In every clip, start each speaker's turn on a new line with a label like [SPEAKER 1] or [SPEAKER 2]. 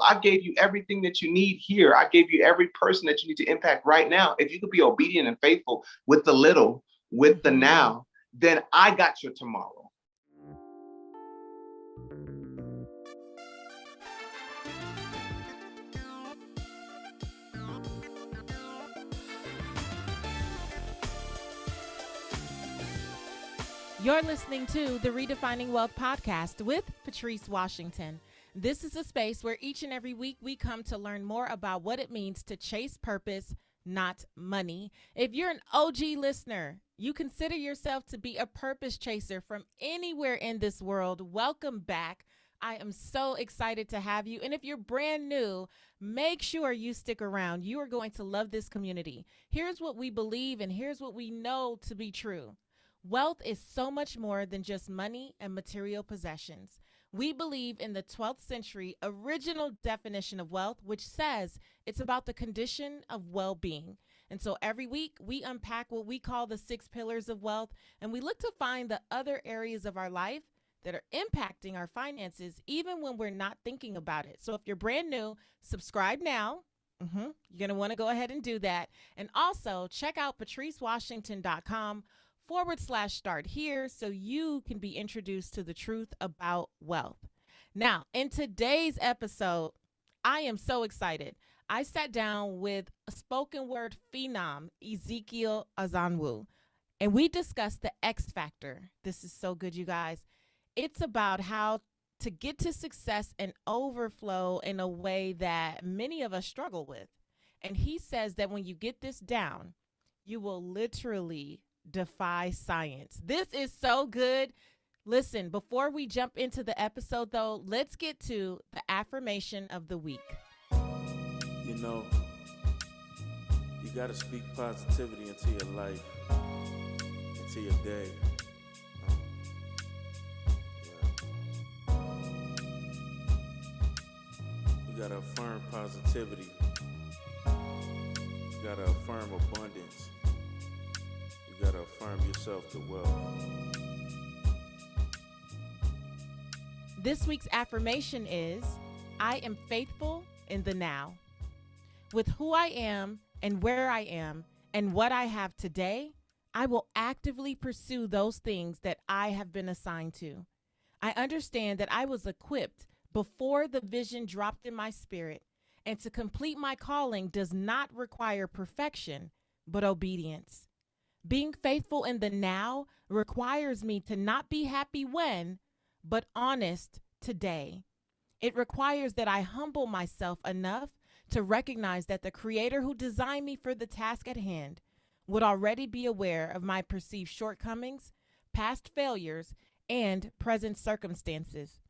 [SPEAKER 1] I gave you everything that you need here. I gave you every person that you need to impact right now. If you could be obedient and faithful with the little, with the now, then I got your tomorrow.
[SPEAKER 2] You're listening to the Redefining Wealth podcast with Patrice Washington. This is a space where each and every week we come to learn more about what it means to chase purpose, not money. If you're an OG listener, you consider yourself to be a purpose chaser from anywhere in this world, welcome back. I am so excited to have you. And if you're brand new, make sure you stick around. You are going to love this community. Here's what we believe and here's what we know to be true. Wealth is so much more than just money and material possessions. We believe in the 12th century original definition of wealth, which says it's about the condition of well-being. And so every week we unpack what we call the 6 pillars of wealth, and we look to find the other areas of our life that are impacting our finances, even when we're not thinking about it. So if you're brand new, subscribe now. You're going to want to go ahead and do that. And also check out patricewashington.com/start here so you can be introduced to the truth about wealth. Now, in today's episode, I am so excited. I sat down with a spoken word phenom, Ezekiel Azonwu, and we discussed the X factor. This is so good, you guys. It's about how to get to success and overflow in a way that many of us struggle with. And he says that when you get this down, you will literally defy science. This is so good. Listen, before we jump into the episode, though, let's get to the affirmation of the week.
[SPEAKER 3] You know, you got to speak positivity into your life, into your day. You got to affirm positivity. You got to affirm abundance. You got to affirm yourself to wealth.
[SPEAKER 2] This week's affirmation is, I am faithful in the now. With who I am and where I am and what I have today, I will actively pursue those things that I have been assigned to. I understand that I was equipped before the vision dropped in my spirit, and to complete my calling does not require perfection, but obedience. Being faithful in the now requires me to not be happy when, but honest today. It requires that I humble myself enough to recognize that the Creator who designed me for the task at hand would already be aware of my perceived shortcomings, past failures, and present circumstances.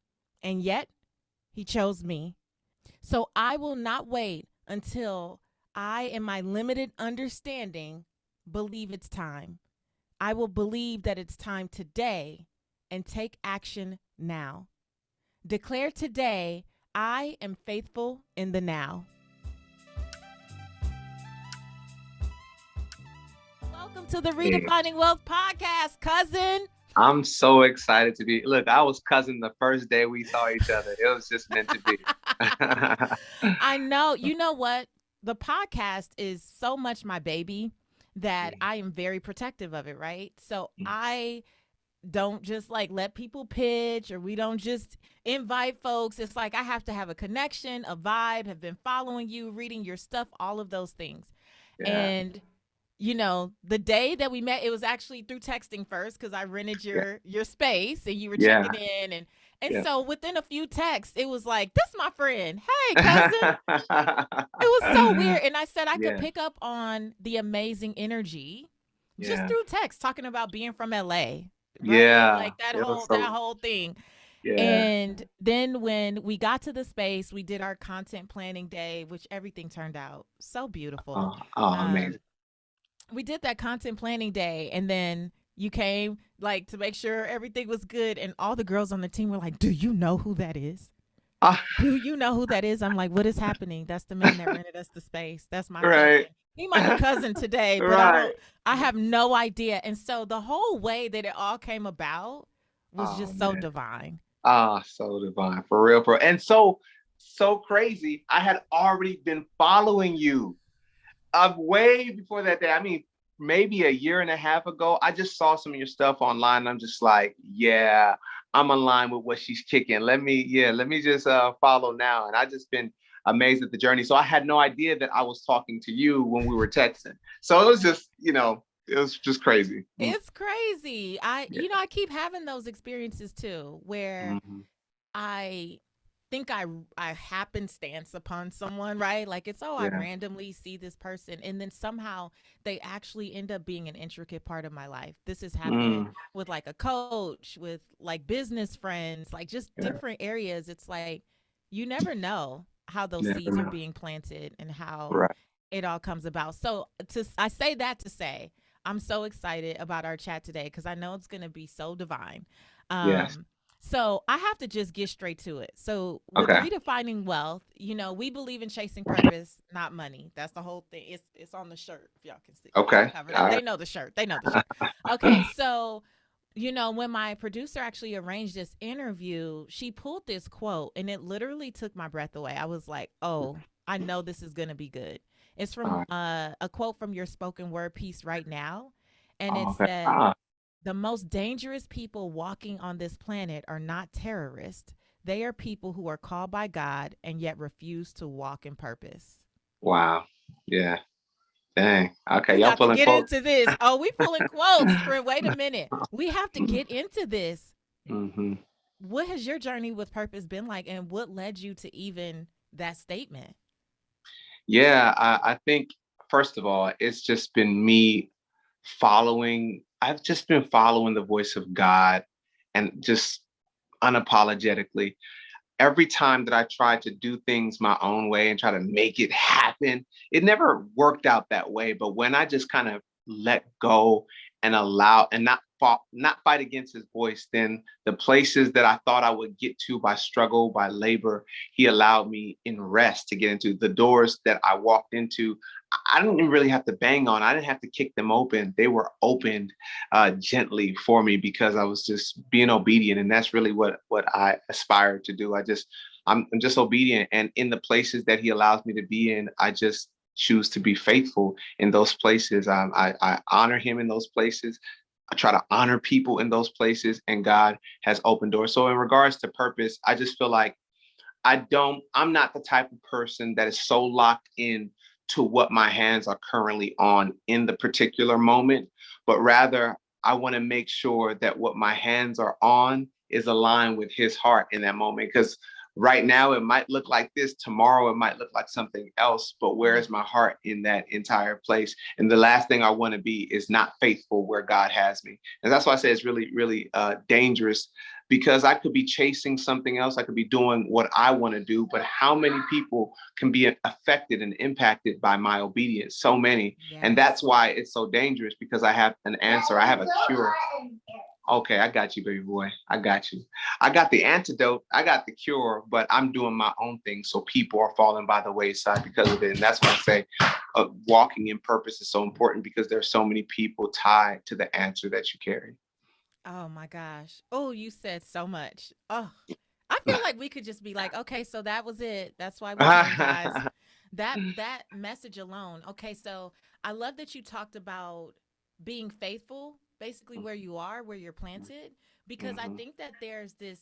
[SPEAKER 2] And yet, He chose me. So I will not wait until I, in my limited understanding, believe it's time. I will believe that it's time today and take action now. Declare today, I am faithful in the now. Welcome to the Redefining Wealth podcast, cousin.
[SPEAKER 1] I'm so excited to be. Look, I was cousin the first day we saw each other. It was just meant to be.
[SPEAKER 2] I know. You know what? The podcast is so much my baby that I am very protective of it, right? So I don't just like let people pitch, or we don't just invite folks. It's like I have to have a connection, a vibe, have been following you, reading your stuff, all of those things. Yeah. And you know, the day that we met, it was actually through texting first because I rented your space and you were checking in. And so within a few texts, it was like, this is my friend. Hey, cousin. It was so weird. And I said I could pick up on the amazing energy just through text, talking about being from LA. Right?
[SPEAKER 1] Yeah.
[SPEAKER 2] Like that whole thing. Yeah. And then when we got to the space, we did our content planning day, which everything turned out so beautiful.
[SPEAKER 1] Amazing.
[SPEAKER 2] We did that content planning day, and then you came like to make sure everything was good, and all the girls on the team were like, do you know who that is? Do you know who that is? I'm like, what is happening? That's the man that rented us the space. That's my cousin. He might be cousin today, but I have no idea. And so the whole way that it all came about was just so divine.
[SPEAKER 1] So divine, for real. And so so crazy. I had already been following you way before that day. I mean, maybe a year and a half ago, I just saw some of your stuff online. And I'm just like, yeah, I'm aligned with what she's kicking. Let me just follow now. And I just been amazed at the journey. So I had no idea that I was talking to you when we were texting. So it was just, it was just crazy.
[SPEAKER 2] It's crazy.
[SPEAKER 1] Yeah.
[SPEAKER 2] I keep having those experiences too, where
[SPEAKER 1] Mhm.
[SPEAKER 2] I think I happenstance upon someone, right? Like I
[SPEAKER 1] Yeah.
[SPEAKER 2] randomly see this person and then somehow they actually end up being an intricate part of my life. This has happened
[SPEAKER 1] Mm.
[SPEAKER 2] with like a coach, with like business friends, like just
[SPEAKER 1] Yeah.
[SPEAKER 2] different areas. It's like you never know how those
[SPEAKER 1] Never
[SPEAKER 2] seeds are
[SPEAKER 1] know.
[SPEAKER 2] being planted and how
[SPEAKER 1] Right.
[SPEAKER 2] it all comes about. So I say that to say I'm so excited about our chat today because I know it's going to be so divine.
[SPEAKER 1] Yes.
[SPEAKER 2] Um, so I have to just get straight to it. So with
[SPEAKER 1] Okay.
[SPEAKER 2] redefining wealth, we believe in chasing purpose, not money. That's the whole thing. It's on the shirt. If y'all can see,
[SPEAKER 1] Okay.
[SPEAKER 2] cover
[SPEAKER 1] All
[SPEAKER 2] that. They
[SPEAKER 1] right.
[SPEAKER 2] know the shirt. They know the shirt. Okay, so when my producer actually arranged this interview, she pulled this quote, and it literally took my breath away. I was like, "Oh, I know this is gonna be good." It's
[SPEAKER 1] All
[SPEAKER 2] from
[SPEAKER 1] right.
[SPEAKER 2] a quote from your spoken word piece right now, and it
[SPEAKER 1] Oh, okay.
[SPEAKER 2] said, the most dangerous people walking on this planet are not terrorists. They are people who are called by God and yet refuse to walk in purpose.
[SPEAKER 1] Wow. Yeah. Dang. Okay.
[SPEAKER 2] We
[SPEAKER 1] Y'all
[SPEAKER 2] got to
[SPEAKER 1] pulling
[SPEAKER 2] get
[SPEAKER 1] quotes.
[SPEAKER 2] into this. Oh, we pulling quotes. For wait a minute. We have to get into this.
[SPEAKER 1] Hmm.
[SPEAKER 2] What has your journey with purpose been like, and what led you to even that statement?
[SPEAKER 1] Yeah. I think, first of all, it's just been me I've just been following the voice of God and just unapologetically. Every time that I tried to do things my own way and try to make it happen, it never worked out that way. But when I just kind of let go and allow and not fight against his voice, then the places that I thought I would get to by struggle, by labor, he allowed me in rest to get into the doors that I walked into. I didn't even really have to bang on. I didn't have to kick them open. They were opened gently for me because I was just being obedient, and that's really what I aspire to do. I'm just obedient, and in the places that He allows me to be in, I just choose to be faithful in those places. I honor Him in those places. I try to honor people in those places, and God has opened doors. So in regards to purpose, I just feel like I'm not the type of person that is so locked in to what my hands are currently on in the particular moment, but rather I want to make sure that what my hands are on is aligned with his heart in that moment. Because right now it might look like this, tomorrow it might look like something else, but where is my heart in that entire place? And the last thing I want to be is not faithful where God has me. And that's why I say it's really, really dangerous, because I could be chasing something else. I could be doing what I want to do, but how many people can be affected and impacted by my obedience? So many. And that's
[SPEAKER 2] Yes.
[SPEAKER 1] why it's so dangerous, because I have an answer. I have a cure. Okay, I got you, baby boy. I got you. I got the antidote. I got the cure, but I'm doing my own thing. So people are falling by the wayside because of it. And that's why I say walking in purpose is so important, because there's so many people tied to the answer that you carry.
[SPEAKER 2] Oh my gosh. Oh, you said so much. Oh, I feel like we could just be like, okay, so that was it. That's why we came, guys. That message alone. Okay, so I love that you talked about being faithful, basically where you are, where you're planted, because I
[SPEAKER 1] Mhm,
[SPEAKER 2] think that there's this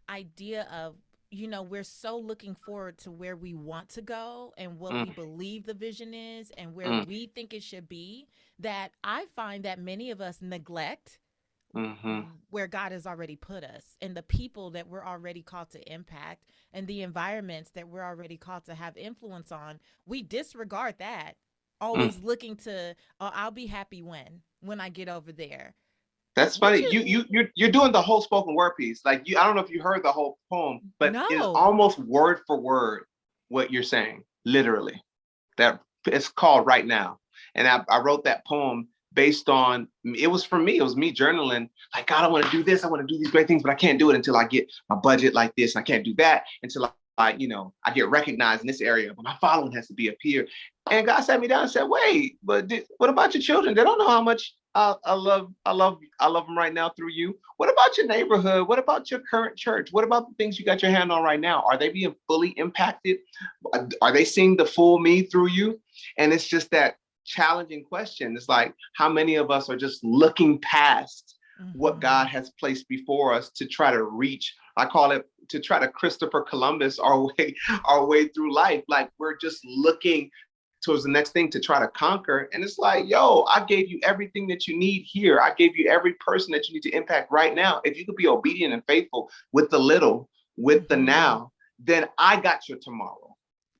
[SPEAKER 2] idea of, we're so looking forward to where we want to go and what we
[SPEAKER 1] mm,
[SPEAKER 2] believe the vision is and where
[SPEAKER 1] mm,
[SPEAKER 2] we think it should be, that I find that many of us neglect
[SPEAKER 1] mhm,
[SPEAKER 2] where God has already put us and the people that we're already called to impact and the environments that we're already called to have influence on. We disregard that,
[SPEAKER 1] mm.
[SPEAKER 2] always looking to, oh, I'll be happy when I get over there.
[SPEAKER 1] That's
[SPEAKER 2] What
[SPEAKER 1] funny.
[SPEAKER 2] you
[SPEAKER 1] You're doing the whole spoken word piece. Like, I don't know if you heard the whole poem, but it is
[SPEAKER 2] No.
[SPEAKER 1] almost word for word what you're saying, literally. That it's called Right Now. And I wrote that poem based on, it was for me. It was me journaling, like, God, I want to do this. I want to do these great things, but I can't do it until I get my budget like this. And I can't do that until I get recognized in this area, but my following has to be up here. And God sat me down and said, wait, but what about your children? They don't know how much I love them right now through you. What about your neighborhood? What about your current church? What about the things you got your hand on right now? Are they being fully impacted? Are they seeing the full me through you? And it's just that challenging question. It's like, how many of us are just looking past what God has placed before us to try to reach? I call it to try to Christopher Columbus our way through life. Like we're just looking towards the next thing to try to conquer. And it's like, yo, I gave you everything that you need here. I gave you every person that you need to impact right now. If you could be obedient and faithful with the little, with the now, then I got your tomorrow.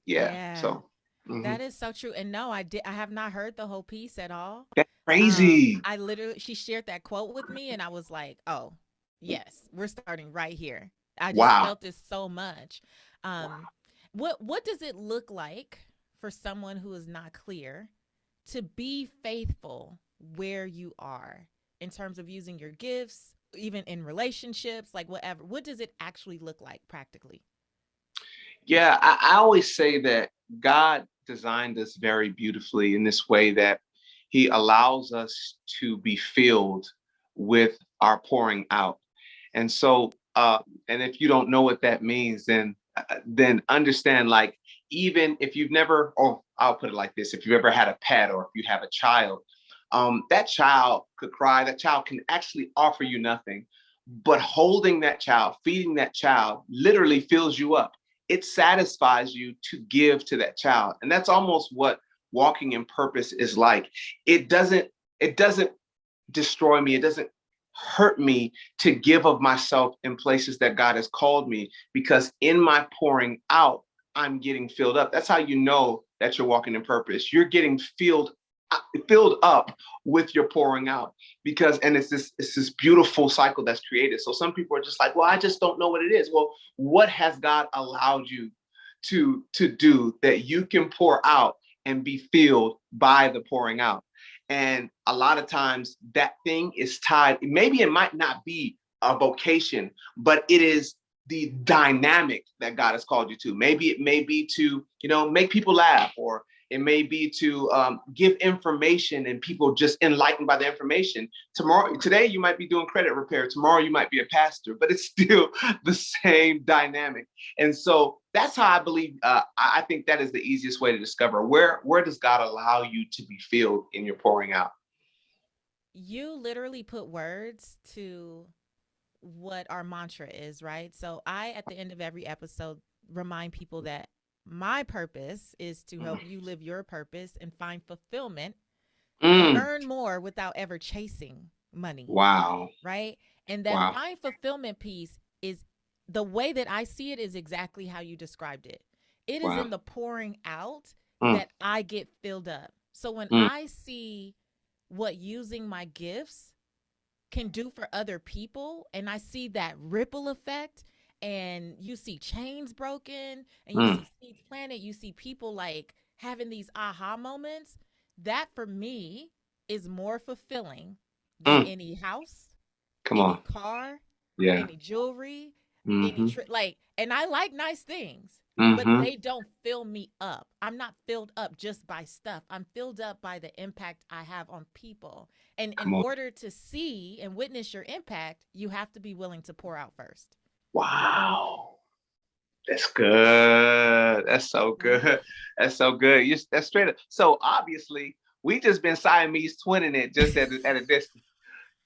[SPEAKER 1] Yeah.
[SPEAKER 2] Yeah.
[SPEAKER 1] So
[SPEAKER 2] That is so true. And no, I have not heard the whole piece at all.
[SPEAKER 1] that's crazy.
[SPEAKER 2] I literally she shared that quote with me and I was like, "Oh, yes, we're starting right here." I just
[SPEAKER 1] Wow.
[SPEAKER 2] felt this so much. Um what does it look like for someone who is not clear to be faithful where you are in terms of using your gifts, even in relationships, like whatever? What does it actually look like practically?
[SPEAKER 1] Yeah, I always say that God designed us very beautifully in this way that He allows us to be filled with our pouring out. And so, and if you don't know what that means, then understand, like, even if you've never, or I'll put it like this: if you've ever had a pet or if you have a child, that child could cry. That child can actually offer you nothing, but holding that child, feeding that child, literally fills you up. It satisfies you to give to that child, and that's almost what walking in purpose is like. It doesn't. It doesn't destroy me. It doesn't hurt me to give of myself in places that God has called me, because in my pouring out, I'm getting filled up. That's how you know that you're walking in purpose. You're getting filled up with your pouring out, because and it's this beautiful cycle that's created. So some people are just like, well, I just don't know what it is. Well, what has God allowed you to do that you can pour out and be filled by the pouring out? And a lot of times that thing is tied. Maybe it might not be a vocation, but it is the dynamic that God has called you to. Maybe it may be to, make people laugh, or it may be to give information and people just enlightened by the information. Today, you might be doing credit repair. Tomorrow, you might be a pastor, but it's still the same dynamic. And so that's how I believe. I think that is the easiest way to discover where does God allow you to be filled in your pouring out.
[SPEAKER 2] You literally put words to what our mantra is, right? So I, at the end of every episode, remind people that my purpose is to help you live your purpose and find fulfillment and
[SPEAKER 1] Mm,
[SPEAKER 2] earn more without ever chasing money,
[SPEAKER 1] wow.
[SPEAKER 2] right? And that
[SPEAKER 1] Wow.
[SPEAKER 2] find fulfillment piece is the way that I see it is exactly how you described it. It is
[SPEAKER 1] Wow.
[SPEAKER 2] in the pouring out
[SPEAKER 1] Mm,
[SPEAKER 2] that I get filled up. So when
[SPEAKER 1] mm,
[SPEAKER 2] I see what using my gifts can do for other people, and I see that ripple effect, and you see chains broken and you
[SPEAKER 1] mm,
[SPEAKER 2] see seeds planted, you see people like having these aha moments, that for me is more fulfilling than
[SPEAKER 1] mm.
[SPEAKER 2] any house,
[SPEAKER 1] Come
[SPEAKER 2] any
[SPEAKER 1] on.
[SPEAKER 2] car,
[SPEAKER 1] Yeah.
[SPEAKER 2] any jewelry, any
[SPEAKER 1] Mm-hmm.
[SPEAKER 2] like, and I like nice things, but
[SPEAKER 1] Mm-hmm.
[SPEAKER 2] they don't fill me up. I'm not filled up just by stuff. I'm filled up by the impact I have on people. And in
[SPEAKER 1] Come on.
[SPEAKER 2] order to see and witness your impact, you have to be willing to pour out first.
[SPEAKER 1] Wow. That's good. That's so
[SPEAKER 2] Right?
[SPEAKER 1] good. That's so good. That's straight up. So obviously, we just been Siamese twinning it just at a distance.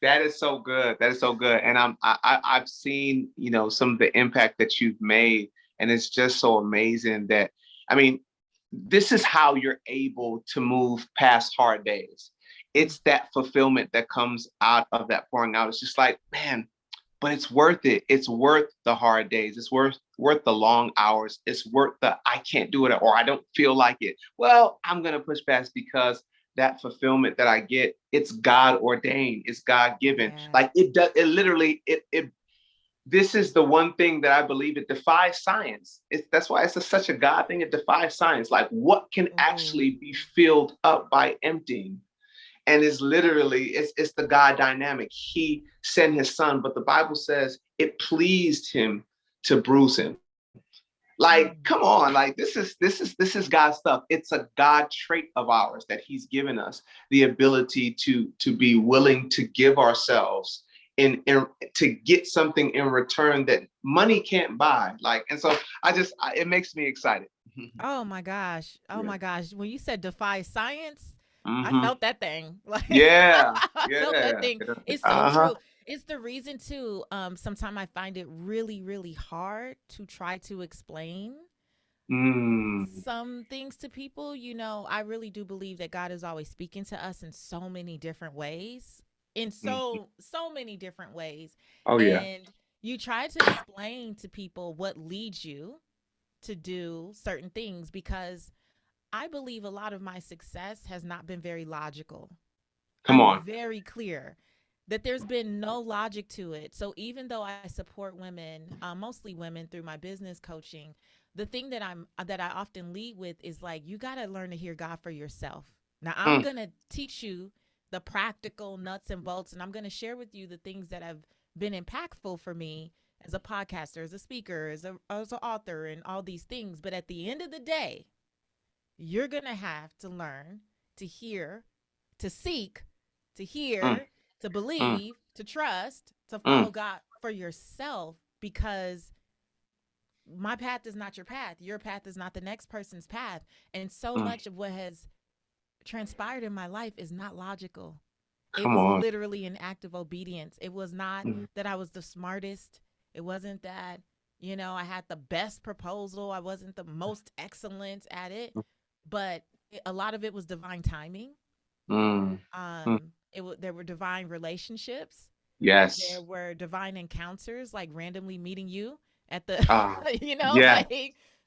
[SPEAKER 1] That is so good. That is so good. And I've seen, some of the impact that you've made, and it's just so amazing that, I mean, this is how you're able to move past hard days.
[SPEAKER 2] Mm.
[SPEAKER 1] It's that fulfillment that comes out of that pouring out. It's just like, man, but it's worth it. It's worth the hard days. It's worth the long hours. It's worth the I can't do it or I don't feel like it. Well, I'm gonna push past because that fulfillment that I get, it's God ordained, it's God given.
[SPEAKER 2] Yeah.
[SPEAKER 1] Like it does, it literally, it this is the one thing that I believe it defies science. That's why it's such a God thing. It defies science. Like what can
[SPEAKER 2] Ooh.
[SPEAKER 1] actually be filled up by emptying? And it's literally it's the God dynamic. He sent his son, but the Bible says it pleased him to bruise him. Like, come on, like this is God's stuff. It's a God trait of ours that he's given us, the ability to be willing to give ourselves in to get something in return that money can't buy. Like, and so it makes me excited.
[SPEAKER 2] Oh my gosh. Oh
[SPEAKER 1] Yeah.
[SPEAKER 2] my gosh. When you said defy science, I
[SPEAKER 1] Hmm.
[SPEAKER 2] felt that thing. Like
[SPEAKER 1] Yeah.
[SPEAKER 2] I felt that
[SPEAKER 1] Yeah.
[SPEAKER 2] thing. It's so
[SPEAKER 1] Uh-huh.
[SPEAKER 2] true. It's the reason too. Sometimes I find it really, really hard to try to explain
[SPEAKER 1] Mm.
[SPEAKER 2] some things to people. I really do believe that God is always speaking to us in so many different ways. In
[SPEAKER 1] Mm.
[SPEAKER 2] so many different ways.
[SPEAKER 1] Oh yeah.
[SPEAKER 2] And you try to explain to people what leads you to do certain things because I believe a lot of my success has not been very logical.
[SPEAKER 1] Come
[SPEAKER 2] I'm
[SPEAKER 1] on.
[SPEAKER 2] very clear that there's been no logic to it. So even though I support women, mostly women through my business coaching, the thing that I often lead with is like you got to learn to hear God for yourself. Now I'm
[SPEAKER 1] Mm.
[SPEAKER 2] going to teach you the practical nuts and bolts and I'm going to share with you the things that have been impactful for me as a podcaster, as a speaker, as an author and all these things, but at the end of the day, you're going to have to learn to hear, to seek, to
[SPEAKER 1] Mm.
[SPEAKER 2] hear, to
[SPEAKER 1] Mm.
[SPEAKER 2] believe, to trust, to follow
[SPEAKER 1] Mm.
[SPEAKER 2] God for yourself because my path is not your path. Your path is not the next person's path. And so
[SPEAKER 1] Mm.
[SPEAKER 2] much of what has transpired in my life is not logical. It
[SPEAKER 1] Come
[SPEAKER 2] was
[SPEAKER 1] on.
[SPEAKER 2] literally an act of obedience. It was not
[SPEAKER 1] Mm.
[SPEAKER 2] that I was the smartest. It wasn't that, I had the best proposal. I wasn't the most excellent at it. But a lot of it was divine timing.
[SPEAKER 1] Mm. Mm.
[SPEAKER 2] There were divine relationships. There
[SPEAKER 1] Yes.
[SPEAKER 2] were divine encounters, like randomly meeting you at the,
[SPEAKER 1] Ah, yeah,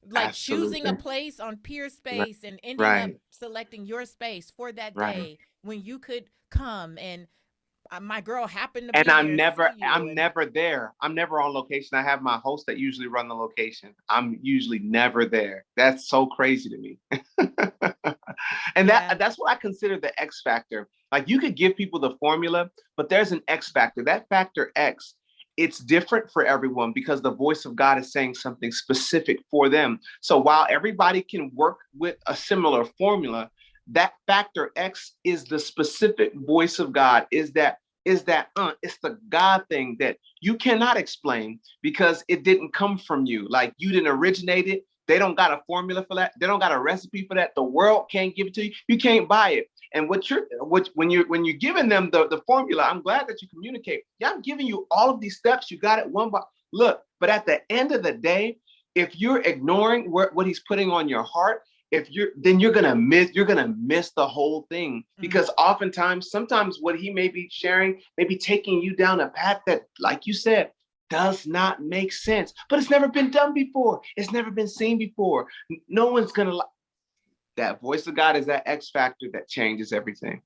[SPEAKER 2] like choosing a
[SPEAKER 1] absolutely.
[SPEAKER 2] place on peer
[SPEAKER 1] Right.
[SPEAKER 2] space and ending up
[SPEAKER 1] Right.
[SPEAKER 2] selecting your space for that
[SPEAKER 1] Right.
[SPEAKER 2] day when you could come and my girl happened to
[SPEAKER 1] And
[SPEAKER 2] be there and see you
[SPEAKER 1] I'm
[SPEAKER 2] and
[SPEAKER 1] never there. I'm never on location. I have my hosts that usually run the location. I'm usually never there. That's so crazy to me. And
[SPEAKER 2] yeah.
[SPEAKER 1] that's what I consider the X factor. Like you could give people the formula, but there's an X factor. That factor X, it's different for everyone because the voice of God is saying something specific for them. So while everybody can work with a similar formula, that factor X is the specific voice of God, it's the God thing that you cannot explain because it didn't come from you. Like you didn't originate it. They don't got a formula for that. They don't got a recipe for that. The world can't give it to you. You can't buy it. And when you're giving them the formula, I'm glad that you communicate. Yeah, I'm giving you all of these steps. You got it one by look. But at the end of the day, if you're ignoring what he's putting on your heart, you're gonna miss the whole thing
[SPEAKER 2] Mm,
[SPEAKER 1] because oftentimes sometimes what he may be sharing may be taking you down a path that, like you said, does not make sense, but it's never been done before, it's never been seen before. No one's gonna that voice of God is that X factor that changes everything.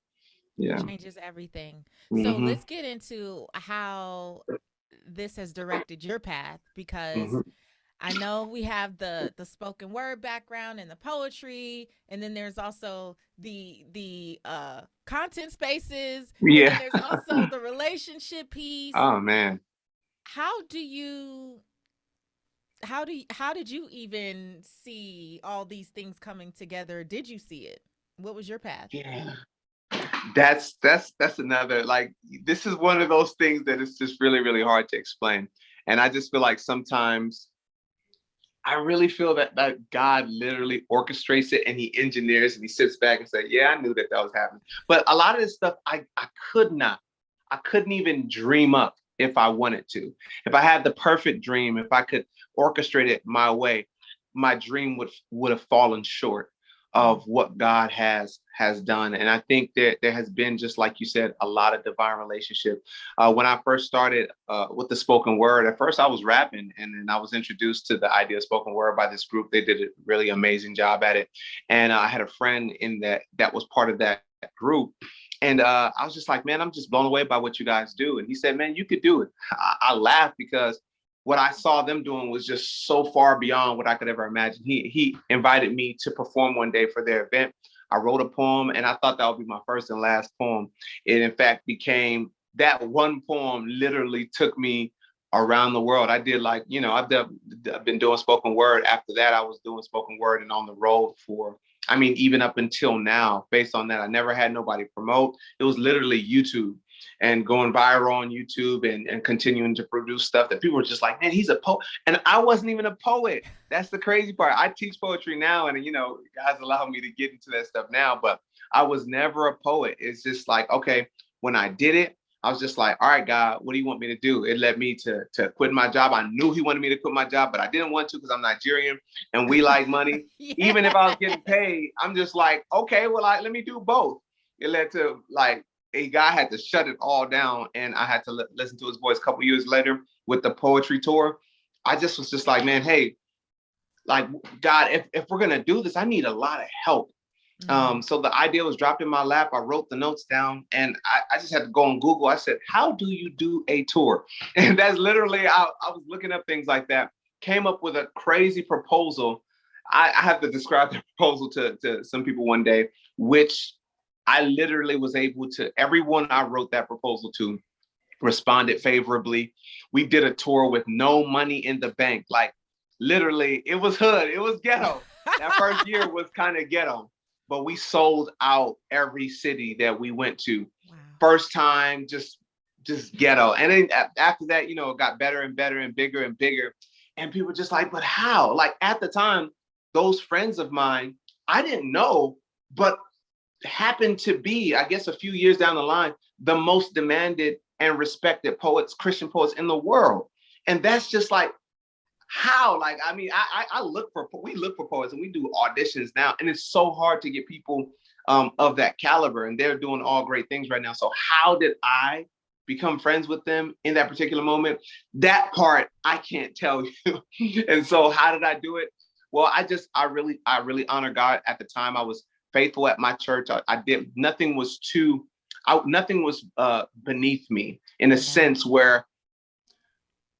[SPEAKER 1] Yeah.
[SPEAKER 2] changes everything. So
[SPEAKER 1] Mm-hmm.
[SPEAKER 2] let's get into how this has directed your path because
[SPEAKER 1] Mm-hmm.
[SPEAKER 2] I know we have the spoken word background and the poetry, and then there's also the content spaces, and then
[SPEAKER 1] Yeah.
[SPEAKER 2] there's also the relationship piece.
[SPEAKER 1] Oh man.
[SPEAKER 2] How do you how did you even see all these things coming together? Did you see it? What was your path?
[SPEAKER 1] Yeah. That's another, like, this is one of those things that is just really really hard to explain, and I just feel like sometimes I really feel that God literally orchestrates it and he engineers and he sits back and says, yeah, I knew that was happening. But a lot of this stuff I couldn't even dream up if I wanted to. If I had the perfect dream, if I could orchestrate it my way, my dream would have fallen short
[SPEAKER 2] Mm,
[SPEAKER 1] of what God has done. And I think that there has been, just like you said, a lot of divine relationship. When I first started with the spoken word, at first I was rapping, and then I was introduced to the idea of spoken word by this group. They did a really amazing job at it, and I had a friend in that was part of that group. And I was just like, man, I'm just blown away by what you guys do. And he said, man, you could do it. I laughed because what I saw them doing was just so far beyond what I could ever imagine. He invited me to perform one day for their event. I wrote a poem, and I thought that would be my first and last poem. It in fact became that one poem. Literally took me around the world. I did like, I've been doing spoken word. After that, I was doing spoken word and on the road for, even up until now, based on that, I never had nobody promote. It was literally YouTube and going viral on YouTube and continuing to produce stuff that people were just like, man, he's a poet. And I wasn't even a poet. That's the crazy part. I teach poetry now, and guys allow me to get into that stuff now, but I was never a poet. It's just like, okay, when I did it, I was just like, all right, God, what do you want me to do? It led me to quit my job. I knew he wanted me to quit my job, but I didn't want to because I'm Nigerian and we like money. Yeah. Even if I was getting paid, I'm just like, okay, well, let me do both. It led to like a guy had to shut it all down, and I had to listen to his voice a couple years later with the poetry tour. I just was just like, man, hey, like, God, if we're going to do this, I need a lot of help. So the idea was dropped in my lap. I wrote the notes down, and I just had to go on Google. I said, how do you do a tour? And that's literally, I was looking up things like that, came up with a crazy proposal. I have to describe the proposal to some people one day, which I literally was able to, everyone I wrote that proposal to responded favorably. We did a tour with no money in the bank. Like literally, it was hood. It was ghetto. That first year was kind of ghetto. But we sold out every city that we went to. Wow. First time, just ghetto. And then after that, it got better and better and bigger and bigger. And people were just like, but how? Like at the time, those friends of mine, I didn't know, but happened to be, I guess a few years down the line, the most demanded and respected poets, Christian poets in the world. And that's just like, how? Like, we look for poets and we do auditions now, and it's so hard to get people of that caliber, and they're doing all great things right now. So how did I become friends with them in that particular moment? That part I can't tell you. And so how did I do it? Well, I really honor God. At the time, I was faithful at my church. I did, nothing was beneath me in a sense where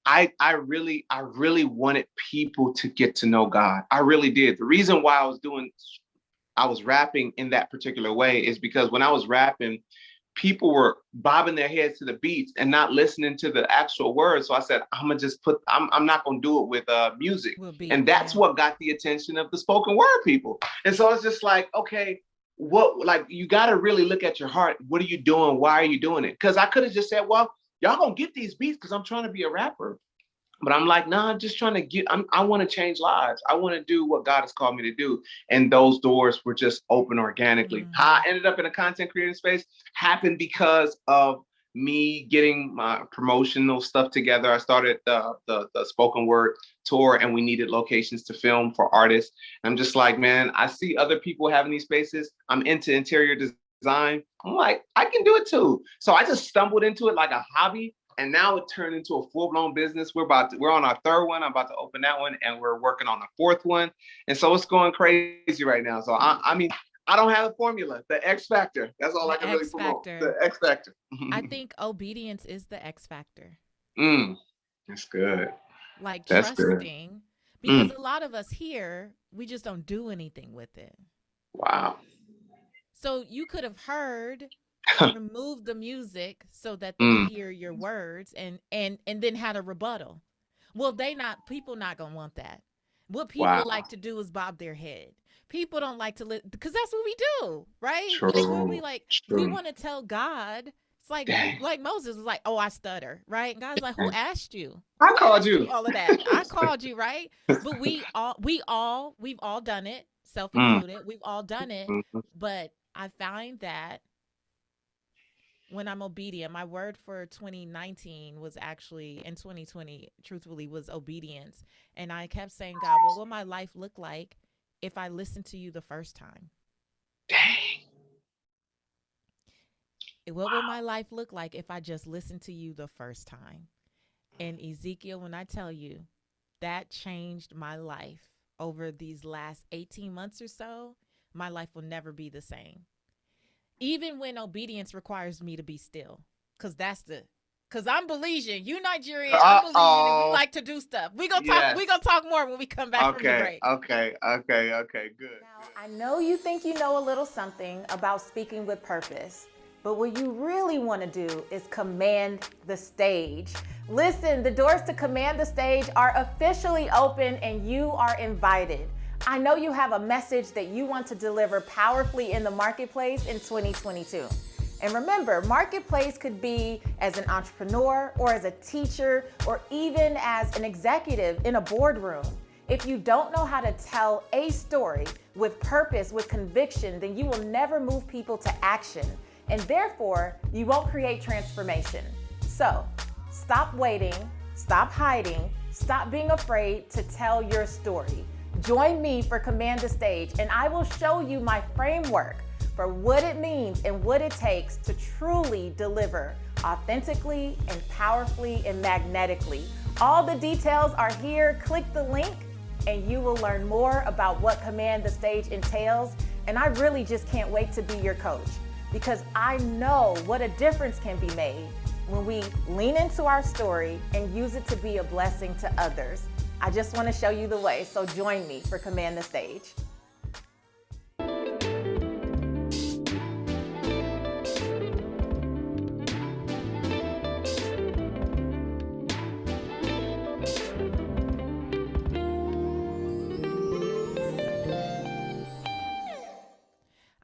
[SPEAKER 1] I really wanted people to get to know God. I really did. The reason why I was rapping in that particular way is because when I was rapping, people were bobbing their heads to the beats and not listening to the actual words. So I said, I'm not going to do it with music. And that's what got the attention of the spoken word people. And so it's just like, okay, you got to really look at your heart. What are you doing? Why are you doing it? Because I could have just said, well, y'all gonna get these beats because I'm trying to be a rapper. But I'm like, nah, I'm just trying to I want to change lives. I want to do what God has called me to do. And those doors were just open organically. Mm-hmm. How I ended up in a content creating space happened because of me getting my promotional stuff together. I started the spoken word tour, and we needed locations to film for artists. And I'm just like, man, I see other people having these spaces. I'm into interior design. I'm like, I can do it too. So I just stumbled into it like a hobby, and now it turned into a full-blown business. We're on our third one. I'm about to open that one, and we're working on a fourth one. And so it's going crazy right now. So I don't have a formula. The X factor. That's all I can really promote. The X factor.
[SPEAKER 2] I think obedience is the X factor.
[SPEAKER 1] That's good.
[SPEAKER 2] Like that's trusting. Good. Because a lot of us here, we just don't do anything with it.
[SPEAKER 1] Wow.
[SPEAKER 2] So you could have heard, remove the music so that they hear your words and then had a rebuttal. Well, people not gonna want that. What people like to do is bob their head. People don't like to listen because that's what we do, right?
[SPEAKER 1] True.
[SPEAKER 2] We want to tell God. It's like Moses was like, "Oh, I stutter," right? And God's like, "Who asked you?
[SPEAKER 1] I called you."
[SPEAKER 2] All of that. I called you, right? But we've all done it, self included. We've all done it. But I find that when I'm obedient, my word for 2019 was actually, in 2020, truthfully, was obedience. And I kept saying, God, what will my life look like if I listen to you the first time?
[SPEAKER 1] Dang.
[SPEAKER 2] What will my life look like if I just listen to you the first time? And Ezekiel, when I tell you, that changed my life over these last 18 months or so, my life will never be the same. Even when obedience requires me to be still. Because I'm Belizean. You Nigerian. I'm Belizean, and we like to do stuff. We're gonna talk more when we come back from the break.
[SPEAKER 1] Okay, good.
[SPEAKER 2] Now, I know you think you know a little something about speaking with purpose. But what you really want to do is command the stage. Listen, the doors to Command the Stage are officially open and you are invited. I know you have a message that you want to deliver powerfully in the marketplace in 2022. And remember, marketplace could be as an entrepreneur or as a teacher or even as an executive in a boardroom. If you don't know how to tell a story with purpose, with conviction, then you will never move people to action. And therefore, you won't create transformation. So, stop waiting, stop hiding, stop being afraid to tell your story. Join me for Command the Stage, and I will show you my framework for what it means and what it takes to truly deliver authentically and powerfully and magnetically. All the details are here. Click the link and you will learn more about what Command the Stage entails. And I really just can't wait to be your coach, because I know what a difference can be made when we lean into our story and use it to be a blessing to others. I just want to show you the way, so join me for Command the Stage.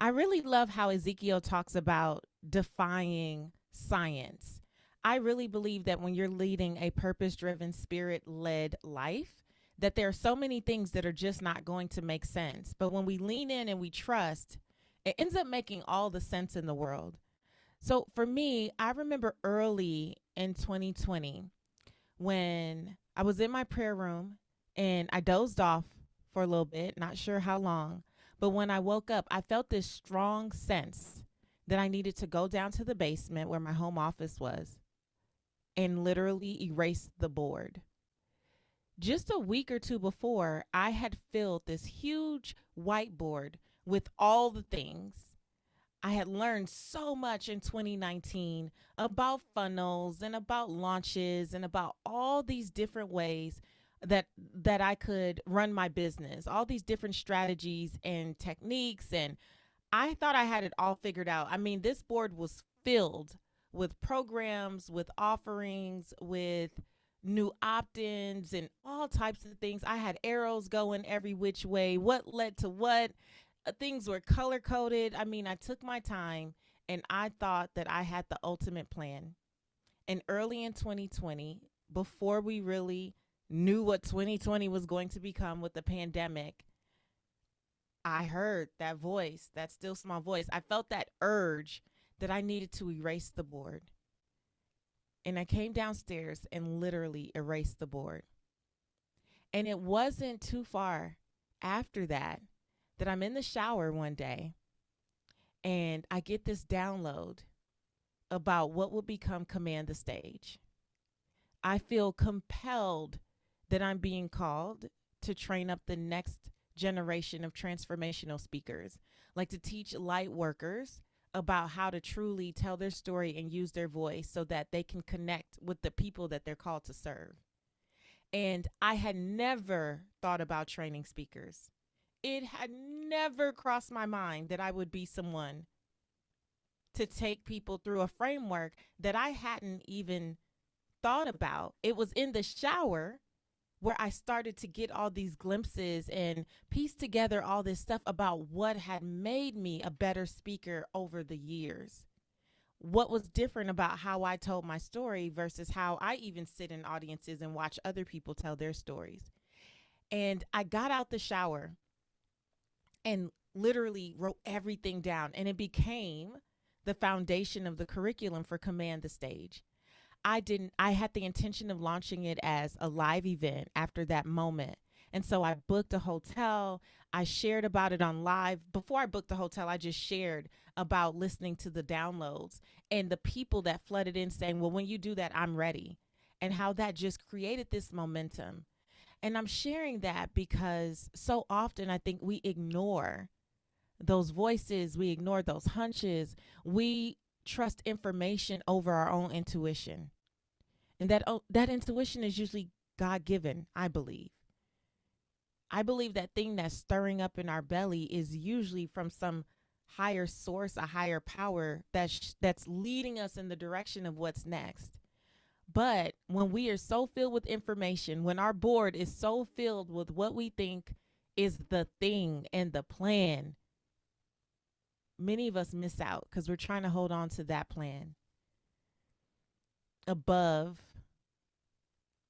[SPEAKER 2] I really love how Ezekiel talks about defying science. I really believe that when you're leading a purpose-driven, spirit-led life, that there are so many things that are just not going to make sense. But when we lean in and we trust, it ends up making all the sense in the world. So for me, I remember early in 2020 when I was in my prayer room and I dozed off for a little bit, not sure how long. But when I woke up, I felt this strong sense that I needed to go down to the basement where my home office was and literally erase the board. Just a week or two before, I had filled this huge whiteboard with all the things. I had learned so much in 2019 about funnels and about launches and about all these different ways that I could run my business, all these different strategies and techniques. And I thought I had it all figured out. I mean, this board was filled with programs, with offerings, with new opt-ins and all types of things. I had arrows going every which way, what led to what. Things were color coded. I mean, I took my time and I thought that I had the ultimate plan. And early in 2020, before we really knew what 2020 was going to become with the pandemic, I heard that voice, that still small voice. I felt that urge that I needed to erase the board. And I came downstairs and literally erased the board. And it wasn't too far after that I'm in the shower one day and I get this download about what will become Command the Stage. I feel compelled that I'm being called to train up the next generation of transformational speakers, like to teach light workers about how to truly tell their story and use their voice so that they can connect with the people that they're called to serve. And I had never thought about training speakers. It had never crossed my mind that I would be someone to take people through a framework that I hadn't even thought about. It was in the shower where I started to get all these glimpses and piece together all this stuff about what had made me a better speaker over the years. What was different about how I told my story versus how I even sit in audiences and watch other people tell their stories. And I got out the shower and literally wrote everything down, and it became the foundation of the curriculum for Command the Stage. I had the intention of launching it as a live event after that moment. And so I booked a hotel. I shared about it on live. Before I booked the hotel, I just shared about listening to the downloads and the people that flooded in saying, well, when you do that, I'm ready. And how that just created this momentum. And I'm sharing that because so often I think we ignore those voices. We ignore those hunches. We trust information over our own intuition. And that intuition is usually God-given, I believe. I believe that thing that's stirring up in our belly is usually from some higher source, a higher power that's leading us in the direction of what's next. But when we are so filled with information, when our board is so filled with what we think is the thing and the plan, many of us miss out because we're trying to hold on to that plan above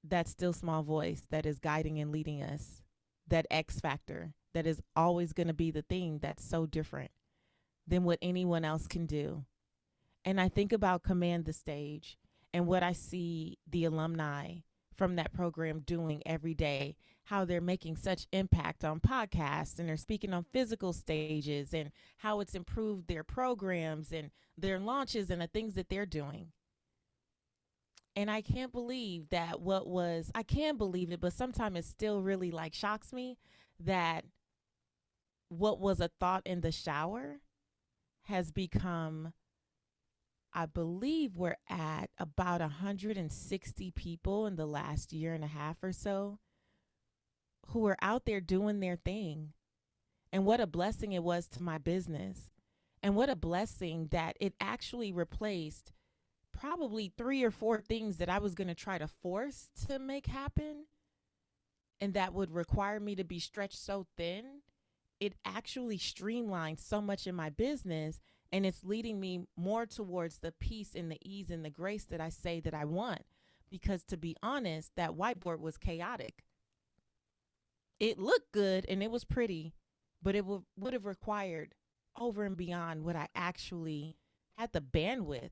[SPEAKER 2] that still small voice that is guiding and leading us, that X factor that is always going to be the thing that's so different than what anyone else can do. And I think about Command the Stage and what I see the alumni from that program doing every day, how they're making such impact on podcasts and they're speaking on physical stages and how it's improved their programs and their launches and the things that they're doing. And I can't believe that I can believe it, but sometimes it still really like shocks me that what was a thought in the shower has become, I believe we're at about 160 people in the last year and a half or so who are out there doing their thing. And what a blessing it was to my business. And what a blessing that it actually replaced probably 3 or 4 things that I was going to try to force to make happen and that would require me to be stretched so thin. It actually streamlined so much in my business, and it's leading me more towards the peace and the ease and the grace that I say that I want. Because to be honest, that whiteboard was chaotic. It looked good and it was pretty, but it would have required over and beyond what I actually had the bandwidth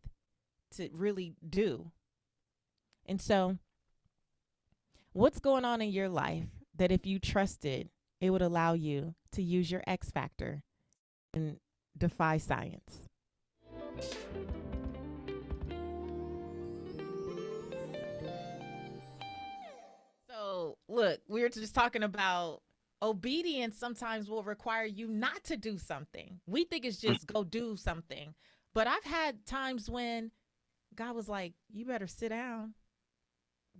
[SPEAKER 2] to really do. And so, what's going on in your life that if you trusted, it would allow you to use your X factor and defy science? So, look, we were just talking about obedience sometimes will require you not to do something. We think it's just go do something. But I've had times when God was like, you better sit down.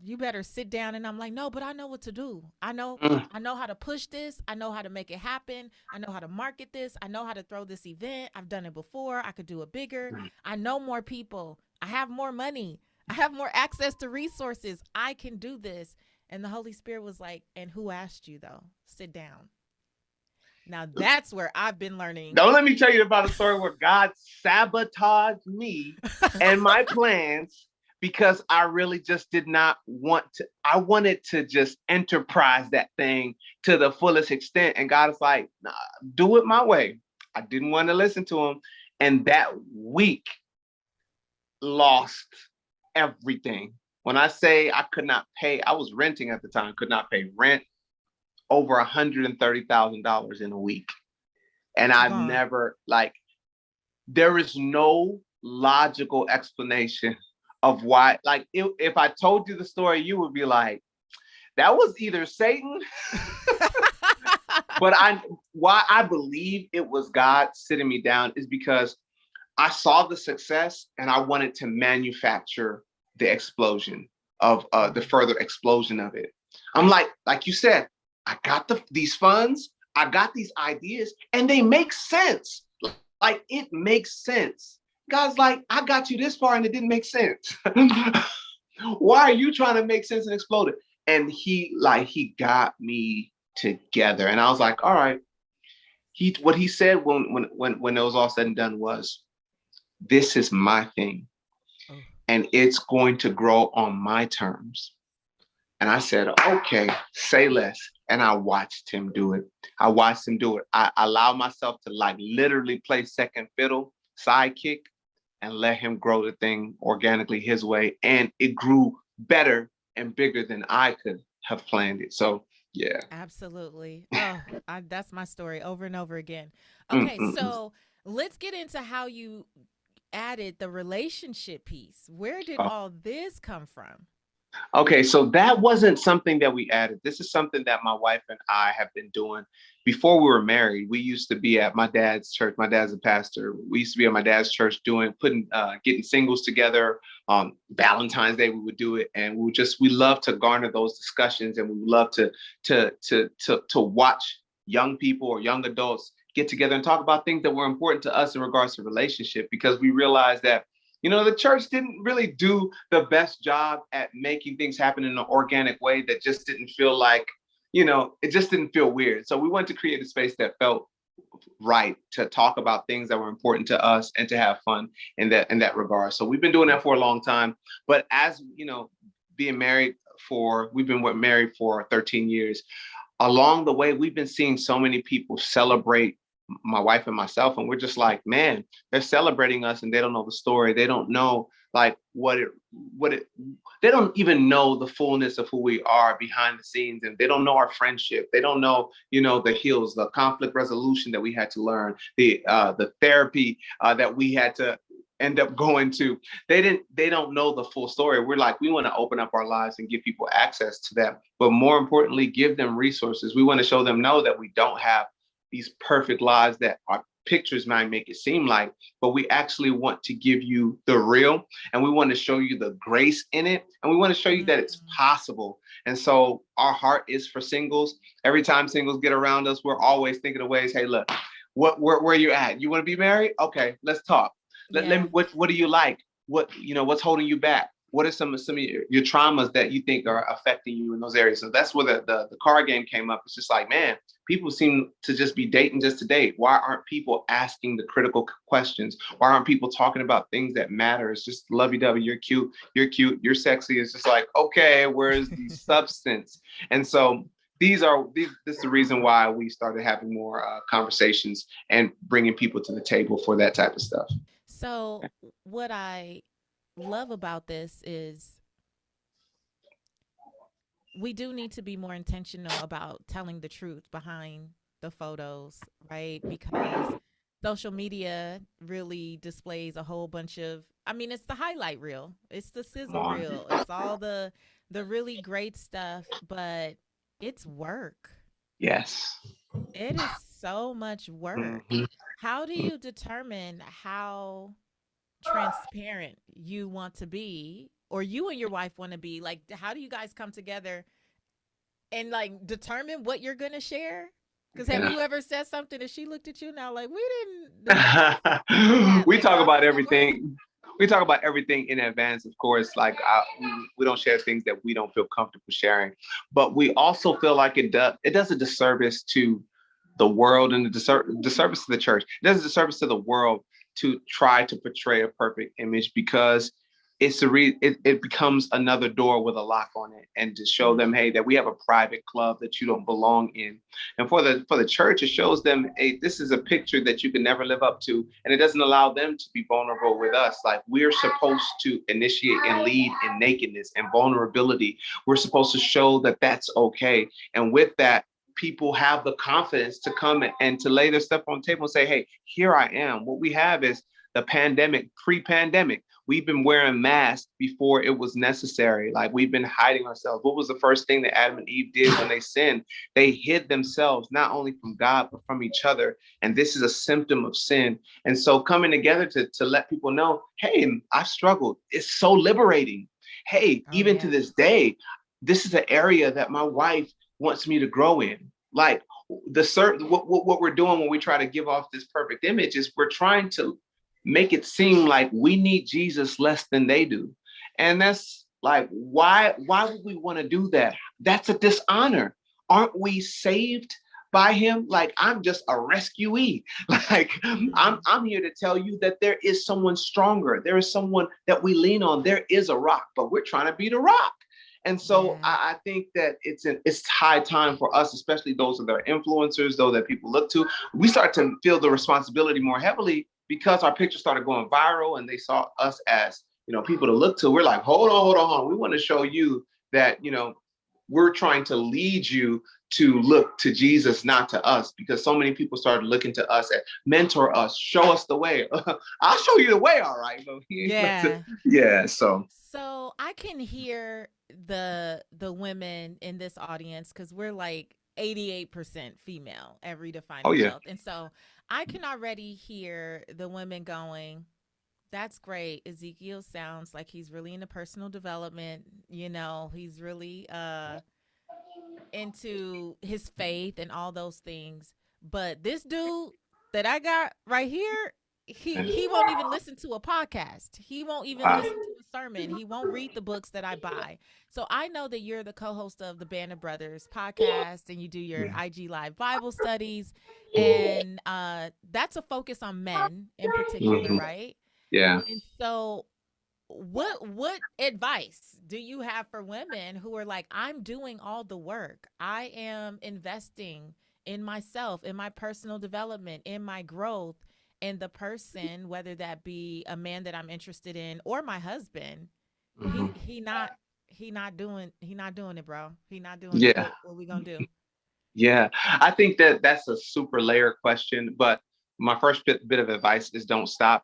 [SPEAKER 2] You better sit down. And I'm like, no, but I know what to do. I know how to push this. I know how to make it happen. I know how to market this. I know how to throw this event. I've done it before. I could do it bigger. I know more people. I have more money. I have more access to resources. I can do this. And the Holy Spirit was like, and who asked you though? Sit down. Now that's where I've been learning.
[SPEAKER 1] Don't let me tell you about a story where God sabotaged me and my plans because I really just did not want to. I wanted to just enterprise that thing to the fullest extent. And God is like, nah, do it my way. I didn't want to listen to him. And that week lost everything. When I say I could not pay, I was renting at the time, could not pay rent, over $130,000 in a week. And I've never, there is no logical explanation of why. Like, if I told you the story, you would be like, that was either Satan, but why I believe it was God sitting me down is because I saw the success and I wanted to manufacture the explosion of the further explosion of it. I'm like you said, I got these funds, I got these ideas, and they make sense. Like, it makes sense. God's like, I got you this far and it didn't make sense. Why are you trying to make sense and explode it? And he got me together. And I was like, all right. What he said when it was all said and done was, this is my thing. And it's going to grow on my terms. And I said, okay, say less. And I watched him do it. I allowed myself to literally play second fiddle, sidekick, and let him grow the thing organically his way. And it grew better and bigger than I could have planned it. So, yeah.
[SPEAKER 2] Absolutely. Oh, that's my story over and over again. Okay, so let's get into how you added the relationship piece. Where did all this come from?
[SPEAKER 1] Okay, so that wasn't something that we added. This is something that my wife and I have been doing before we were married. We used to be at my dad's church. My dad's a pastor. We used to be at my dad's church getting singles together. Valentine's Day, we would do it, and we love to garner those discussions, and we love to watch young people or young adults get together and talk about things that were important to us in regards to relationship, because we realized that, the church didn't really do the best job at making things happen in an organic way that just didn't feel like, it just didn't feel weird. So we wanted to create a space that felt right to talk about things that were important to us and to have fun in that regard. So we've been doing that for a long time. But as being married we've been married for 13 years. Along the way, we've been seeing so many people celebrate my wife and myself, and we're just like, man, they're celebrating us and they don't know the story. They don't know like they don't even know the fullness of who we are behind the scenes, and they don't know our friendship. They don't know, the hills, the conflict resolution that we had to learn, the therapy that we had to end up going to. They don't know the full story. We're like, we want to open up our lives and give people access to that, but more importantly, give them resources. We want to show them that we don't have these perfect lives that our pictures might make it seem like, but we actually want to give you the real, and we want to show you the grace in it, and we want to show you that it's possible. And so our heart is for singles. Every time singles get around us, we're always thinking of ways, hey, look, where you at? You want to be married? Okay, let's talk. Let me, what do you like? What's holding you back? What are some of your traumas that you think are affecting you in those areas? So that's where the card game came up. It's just like, man, people seem to just be dating just to date. Why aren't people asking the critical questions? Why aren't people talking about things that matter? It's just lovey-dovey. You're cute, you're sexy. It's just like, okay, where's the substance? And so this is the reason why we started having more conversations and bringing people to the table for that type of stuff.
[SPEAKER 2] So what I love about this is we do need to be more intentional about telling the truth behind the photos, right? Because social media really displays a whole bunch of, I mean, it's the highlight reel, it's the sizzle reel, it's all the really great stuff, but it's work.
[SPEAKER 1] Yes.
[SPEAKER 2] It is so much work.
[SPEAKER 1] Mm-hmm.
[SPEAKER 2] How do you determine how transparent you want to be, or you and your wife want to be? Like, how do you guys come together and like determine what you're going to share? Because have you ever said something and she looked at you now like, we didn't
[SPEAKER 1] We
[SPEAKER 2] like,
[SPEAKER 1] talk
[SPEAKER 2] how
[SPEAKER 1] about
[SPEAKER 2] does that work?
[SPEAKER 1] everything. We talk about everything in advance, of course. Like we don't share things that we don't feel comfortable sharing, but we also feel like it does a disservice to the world, and disservice to the church. It does a disservice to the world to try to portray a perfect image, because it becomes another door with a lock on it, and to show them, hey, that we have a private club that you don't belong in. And for the church, it shows them, hey, this is a picture that you can never live up to, and it doesn't allow them to be vulnerable with us. Like, we're supposed to initiate and lead in nakedness and vulnerability. We're supposed to show that that's okay, and with that, people have the confidence to come and to lay their stuff on the table and say, hey, here I am. What we have is the pandemic, pre-pandemic. We've been wearing masks before it was necessary. Like, we've been hiding ourselves. What was the first thing that Adam and Eve did when they sinned? They hid themselves, not only from God, but from each other. And this is a symptom of sin. And so coming together to let people know, hey, I've struggled. It's so liberating. Hey,
[SPEAKER 2] Oh
[SPEAKER 1] even to
[SPEAKER 2] yeah.
[SPEAKER 1] this day, this is an area that my wife wants me to grow in. Like, what we're doing when we try to give off this perfect image is we're trying to make it seem like we need Jesus less than they do. And that's like, why would we want to do that? That's a dishonor. Aren't we saved by him? Like, I'm just a rescuee. Like,
[SPEAKER 2] Mm-hmm.
[SPEAKER 1] I'm here to tell you that there is someone stronger. There is someone that we lean on. There is a rock, but we're trying to be the rock. And so
[SPEAKER 2] Yeah.
[SPEAKER 1] I think that it's high time for us, especially those that are influencers, those that people look to. We start to feel the responsibility more heavily because our pictures started going viral and they saw us as, people to look to. We're like, hold on. We want to show you that, we're trying to lead you to look to Jesus, not to us, because so many people started looking to us and mentor us, show us the way. I'll show you the way, all right. But
[SPEAKER 2] Yeah.
[SPEAKER 1] yeah, so.
[SPEAKER 2] So I can hear the women in this audience, because we're like 88% female at
[SPEAKER 1] Oh
[SPEAKER 2] Redefining
[SPEAKER 1] yeah.
[SPEAKER 2] Wealth. And so I can already hear the women going, that's great. Ezekiel sounds like he's really into personal development. He's really into his faith and all those things. But this dude, that I got right here, he won't even listen to a podcast. He won't even
[SPEAKER 1] Wow.
[SPEAKER 2] listen to a sermon. He won't read the books that I buy. So I know that you're the co-host of the Band of Brothers podcast, and you do your
[SPEAKER 1] Yeah.
[SPEAKER 2] IG Live Bible studies, and that's a focus on men in particular,
[SPEAKER 1] Mhm.
[SPEAKER 2] right?
[SPEAKER 1] Yeah.
[SPEAKER 2] And so what advice do you have for women who are like, I'm doing all the work, I am investing in myself, in my personal development, in my growth, and the person, whether that be a man that I'm interested in or my husband,
[SPEAKER 1] Mhm.
[SPEAKER 2] he not doing it, bro. He not doing it.
[SPEAKER 1] Yeah.
[SPEAKER 2] What we gonna do?
[SPEAKER 1] Yeah, I think that that's a super layered question, but my first bit of advice is don't stop.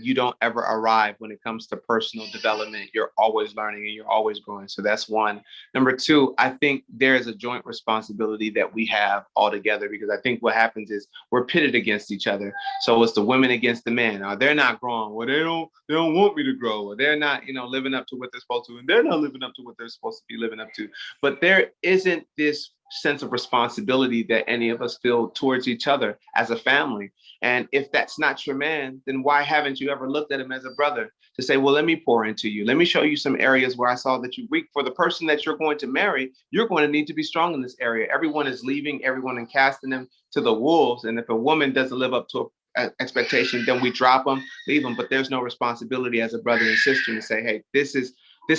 [SPEAKER 1] You don't ever arrive when it comes to personal development. You're always learning and you're always growing. So that's one. Number two, I think there is a joint responsibility that we have all together, because I think what happens is we're pitted against each other. So it's the women against the men. They're not growing. Well, they don't want me to grow. Or they're not, living up to what they're supposed to, and they're not living up to what they're supposed to be living up to. But there isn't this sense of responsibility that any of us feel towards each other as a family. And if that's not your man, then why haven't you ever looked at him as a brother to say, well, let me pour into you. Let me show you some areas where I saw that you're weak. For the person that you're going to marry, you're going to need to be strong in this area. Everyone is leaving everyone and casting them to the wolves. And if a woman doesn't live up to a expectation, then we drop them, leave them. But there's no responsibility as a brother and sister to say, hey, this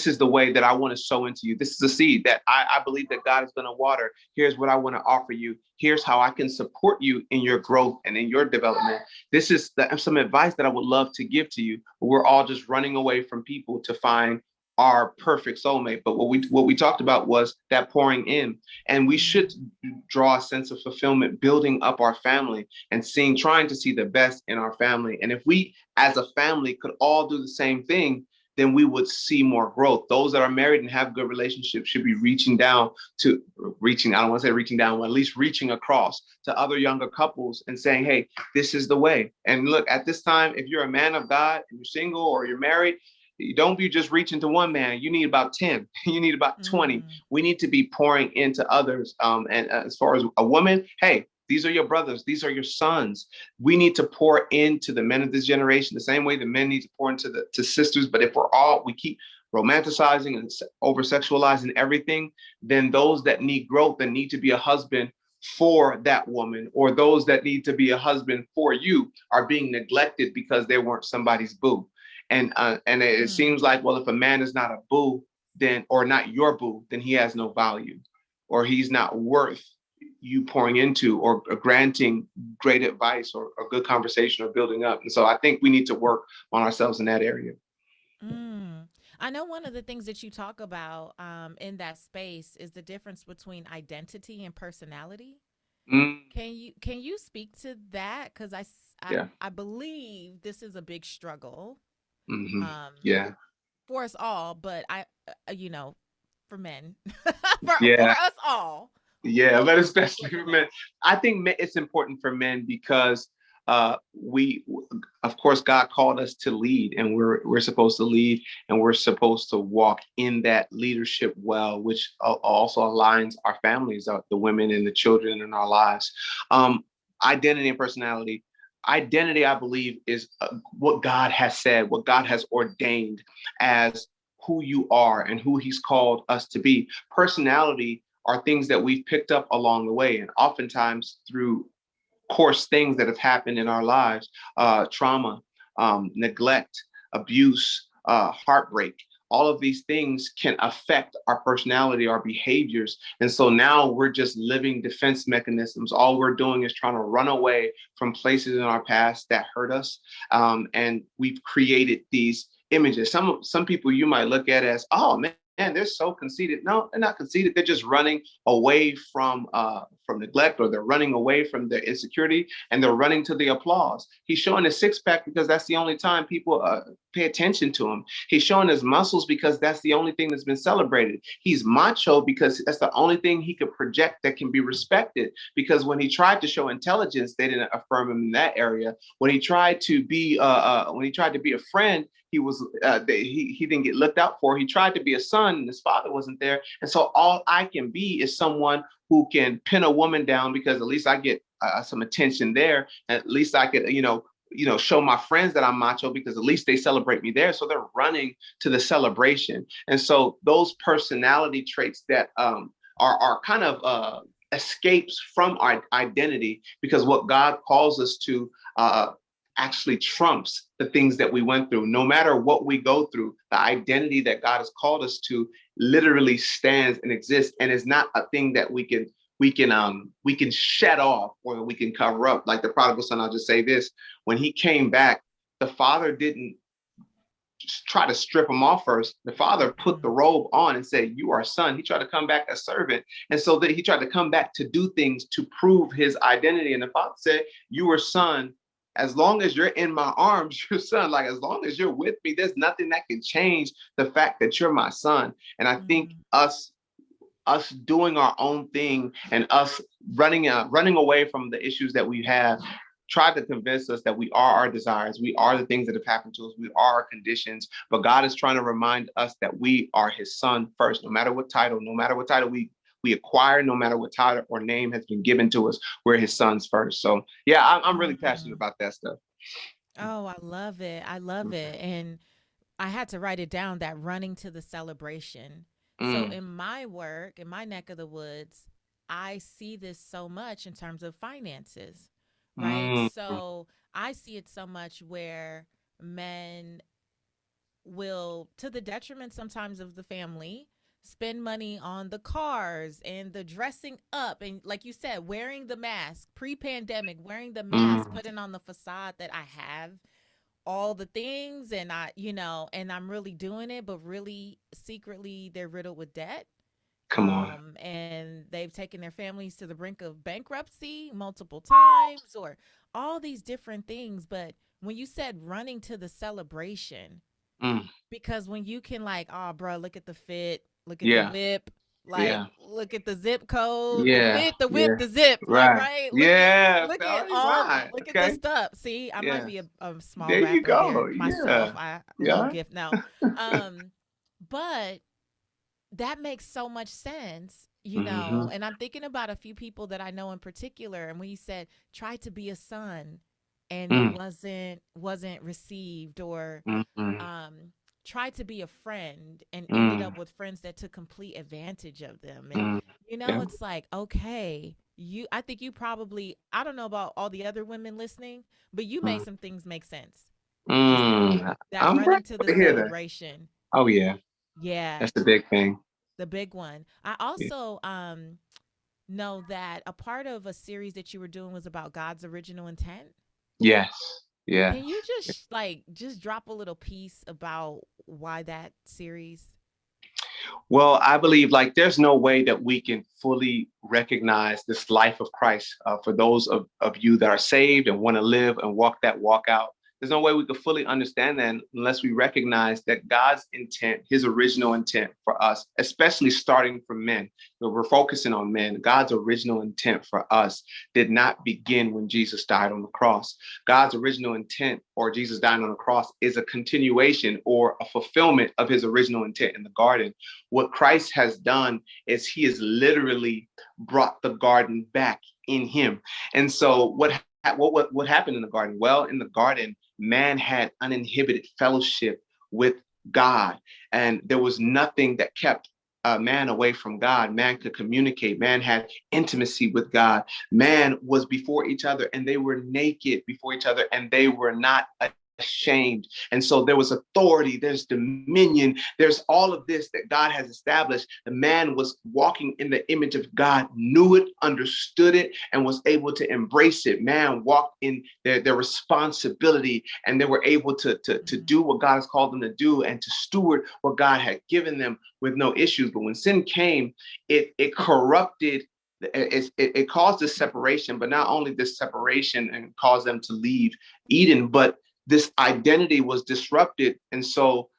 [SPEAKER 1] is the way that I want to sow into you. This is a seed that I believe that God is going to water. Here's what I want to offer you. Here's how I can support you in your growth and in your development. This is some advice that I would love to give to you. We're all just running away from people to find our perfect soulmate. But what we talked about was that pouring in, and we should draw a sense of fulfillment, building up our family and trying to see the best in our family. And if we as a family could all do the same thing, then we would see more growth. Those that are married and have good relationships should be I don't want to say reaching down, but at least reaching across to other younger couples and saying, hey, this is the way. And look, at this time, if you're a man of God and you're single or you're married, you don't be just reaching to one man. You need about 10. You need about 20.
[SPEAKER 2] Mm.
[SPEAKER 1] We need to be pouring into others. And as far as a woman, hey, these are your brothers. These are your sons. We need to pour into the men of this generation the same way the men need to pour into to sisters. But if we keep romanticizing and over sexualizing everything, then those that need growth and need to be a husband for that woman, or those that need to be a husband for you, are being neglected because they weren't somebody's boo. And it
[SPEAKER 2] Mm.
[SPEAKER 1] seems like, well, if a man is not a boo, then, or not your boo, then he has no value, or he's not worth you pouring into, or granting great advice, or good conversation, or building up. And so I think we need to work on ourselves in that area.
[SPEAKER 2] Mm. I know one of the things that you talk about in that space is the difference between identity and personality.
[SPEAKER 1] Mm,
[SPEAKER 2] Can you speak to that? Because
[SPEAKER 1] yeah.
[SPEAKER 2] I believe this is a big struggle
[SPEAKER 1] Hmm.
[SPEAKER 2] um,
[SPEAKER 1] Yeah.
[SPEAKER 2] for us all, but for men, for
[SPEAKER 1] Yeah.
[SPEAKER 2] us all.
[SPEAKER 1] Yeah, but
[SPEAKER 2] Let's go
[SPEAKER 1] especially
[SPEAKER 2] for
[SPEAKER 1] for
[SPEAKER 2] men.
[SPEAKER 1] men. I think it's important for men because we, of course, God called us to lead, and we're supposed to lead, and we're supposed to walk in that leadership well, which also aligns our families, the women and the children in our lives. Um, Identity and personality. Identity, I believe, is what God has said, what God has ordained as who you are and who He's called us to be. Personality are things that we've picked up along the way, and oftentimes through course things that have happened in our lives, trauma, neglect, abuse, heartbreak. All of these things can affect our personality, our behaviors. And so now we're just living defense mechanisms. All we're doing is trying to run away from places in our past that hurt us. And we've created these images. Some people you might look at as, oh man, they're so conceited. No, they're not conceited. They're just running away from neglect, or they're running away from their insecurity, and they're running to the applause. He's showing his six pack because that's the only time people pay attention to him. He's showing his muscles because that's the only thing that's been celebrated. He's macho because that's the only thing he could project that can be respected. Because when he tried to show intelligence, they didn't affirm him in that area. When he tried to be a friend, he didn't get looked out for. He tried to be a son, and his father wasn't there. And so all I can be is someone who can pin a woman down because at least I get some attention there. At least I could, show my friends that I'm macho, because at least they celebrate me there. So they're running to the celebration. And so those personality traits that are kind of escapes from our identity, because what God calls us to actually trumps the things that we went through. No matter what we go through, the identity that God has called us to literally stands and exists, and is not a thing that we can shed off or we can cover up. Like the prodigal son, I'll just say this: when he came back, the father didn't try to strip him off first. The father put the robe on and said, "You are a son." He tried to come back a servant. And so that he tried to come back to do things to prove his identity. And the father said, "You are son. As long as you're in my arms, you're son. Like, as long as you're with me, there's nothing that can change the fact that you're my son." And I think us doing our own thing, and us running away from the issues that we have, tried to convince us that we are our desires, we are the things that have happened to us, we are our conditions. But God is trying to remind us that we are his son first. No matter what title we acquire, no matter what title or name has been given to us, we're his sons first. So yeah, I'm really passionate about that stuff.
[SPEAKER 2] Oh, I love it. I love it. And I had to write it down, that running to the celebration. So in my work, in my neck of the woods, I see this so much in terms of finances, right? So I see it so much where men will, to the detriment sometimes of the family, spend money on the cars and the dressing up. And like you said, wearing the mask, pre-pandemic, wearing the mask, putting on the facade that I have all the things, and and I'm really doing it, but really secretly they're riddled with debt.
[SPEAKER 1] Come on.
[SPEAKER 2] And they've taken their families to the brink of bankruptcy multiple times, or all these different things. But when you said running to the celebration, because when you can, like, oh, bro, look at the fit, look at the
[SPEAKER 1] Yeah.
[SPEAKER 2] whip, like,
[SPEAKER 1] Yeah.
[SPEAKER 2] look at the zip code, the
[SPEAKER 1] Yeah.
[SPEAKER 2] fit, the whip,
[SPEAKER 1] Yeah.
[SPEAKER 2] the zip, like,
[SPEAKER 1] Right.
[SPEAKER 2] right?
[SPEAKER 1] Yeah.
[SPEAKER 2] Look at
[SPEAKER 1] All
[SPEAKER 2] all,
[SPEAKER 1] right.
[SPEAKER 2] look at the
[SPEAKER 1] Okay.
[SPEAKER 2] stuff. See, I might
[SPEAKER 1] Yeah.
[SPEAKER 2] be a small
[SPEAKER 1] There you
[SPEAKER 2] rapper
[SPEAKER 1] go.
[SPEAKER 2] here myself.
[SPEAKER 1] Yeah.
[SPEAKER 2] I a little
[SPEAKER 1] Yeah.
[SPEAKER 2] gift now. Um, but that makes so much sense, and I'm thinking about a few people that I know in particular. And when you said try to be a son and it
[SPEAKER 1] Mm,
[SPEAKER 2] wasn't received, or
[SPEAKER 1] mm, mm,
[SPEAKER 2] tried to be a friend and ended up
[SPEAKER 1] mm,
[SPEAKER 2] with friends that took complete advantage of them. And
[SPEAKER 1] mm. Yeah.
[SPEAKER 2] it's like, okay, I think you probably, I don't know about all the other women listening, but you made
[SPEAKER 1] Mm,
[SPEAKER 2] some things make sense just now.
[SPEAKER 1] mm.
[SPEAKER 2] That
[SPEAKER 1] I'm
[SPEAKER 2] running
[SPEAKER 1] grateful
[SPEAKER 2] to the
[SPEAKER 1] to hear that.
[SPEAKER 2] celebration.
[SPEAKER 1] Oh yeah,
[SPEAKER 2] Yeah,
[SPEAKER 1] that's the big thing.
[SPEAKER 2] the big one. I
[SPEAKER 1] Yeah.
[SPEAKER 2] also know that a part of a series that you were doing was about God's original intent.
[SPEAKER 1] Yes. Yeah.
[SPEAKER 2] Can you just drop a little piece about why that series?
[SPEAKER 1] Well, I believe, like, there's no way that we can fully recognize this life of Christ for those of you that are saved and want to live and walk that walk out. There's no way we could fully understand that unless we recognize that God's intent, his original intent for us, especially starting from men, we're focusing on men. God's original intent for us did not begin when Jesus died on the cross. God's original intent, or Jesus dying on the cross, is a continuation or a fulfillment of his original intent in the garden. What Christ has done is he has literally brought the garden back in him. And so what happened in the garden? Well, in the garden, man had uninhibited fellowship with God, and there was nothing that kept man away from God. Man could communicate. Man had intimacy with God. Man was before each other, and they were naked before each other, and they were not ashamed. And so there was authority, there's dominion, there's all of this that God has established. The man was walking in the image of God, knew it, understood it, and was able to embrace it. Man walked in their responsibility, and they were able to do what God has called them to do, and to steward what God had given them with no issues. But when sin came, it corrupted. It caused this separation, but not only this separation and caused them to leave Eden, but this identity was disrupted. And so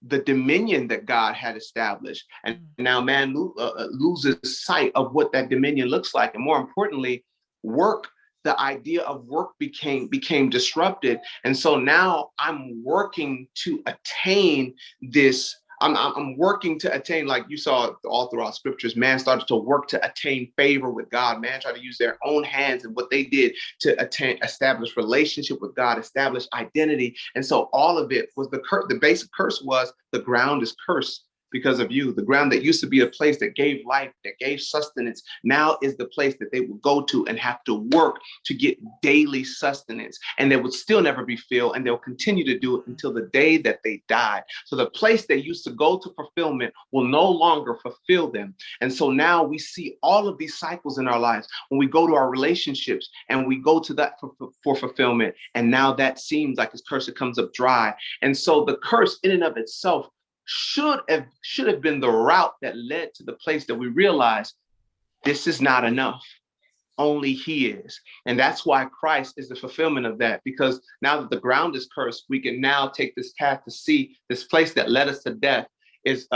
[SPEAKER 1] the dominion that God had established, and now man loses sight of what that dominion looks like. And more importantly, work, the idea of work became disrupted. And so now I'm working to attain this I'm working to attain, like you saw all throughout scriptures, man started to work to attain favor with God. Man tried to use their own hands and what they did to establish relationship with God, establish identity. And so all of it was the basic curse was the ground is cursed because of you. The ground that used to be a place that gave life, that gave sustenance, now is the place that they will go to and have to work to get daily sustenance. And they would still never be filled, and they'll continue to do it until the day that they died. So the place they used to go to fulfillment will no longer fulfill them. And so now we see all of these cycles in our lives when we go to our relationships and we go to that for fulfillment. And now that seems like it's cursed, it comes up dry. And so the curse in and of itself should have been the route that led to the place that we realize this is not enough. Only he is. And that's why Christ is the fulfillment of that, because now that the ground is cursed, we can now take this path to see this place that led us to death is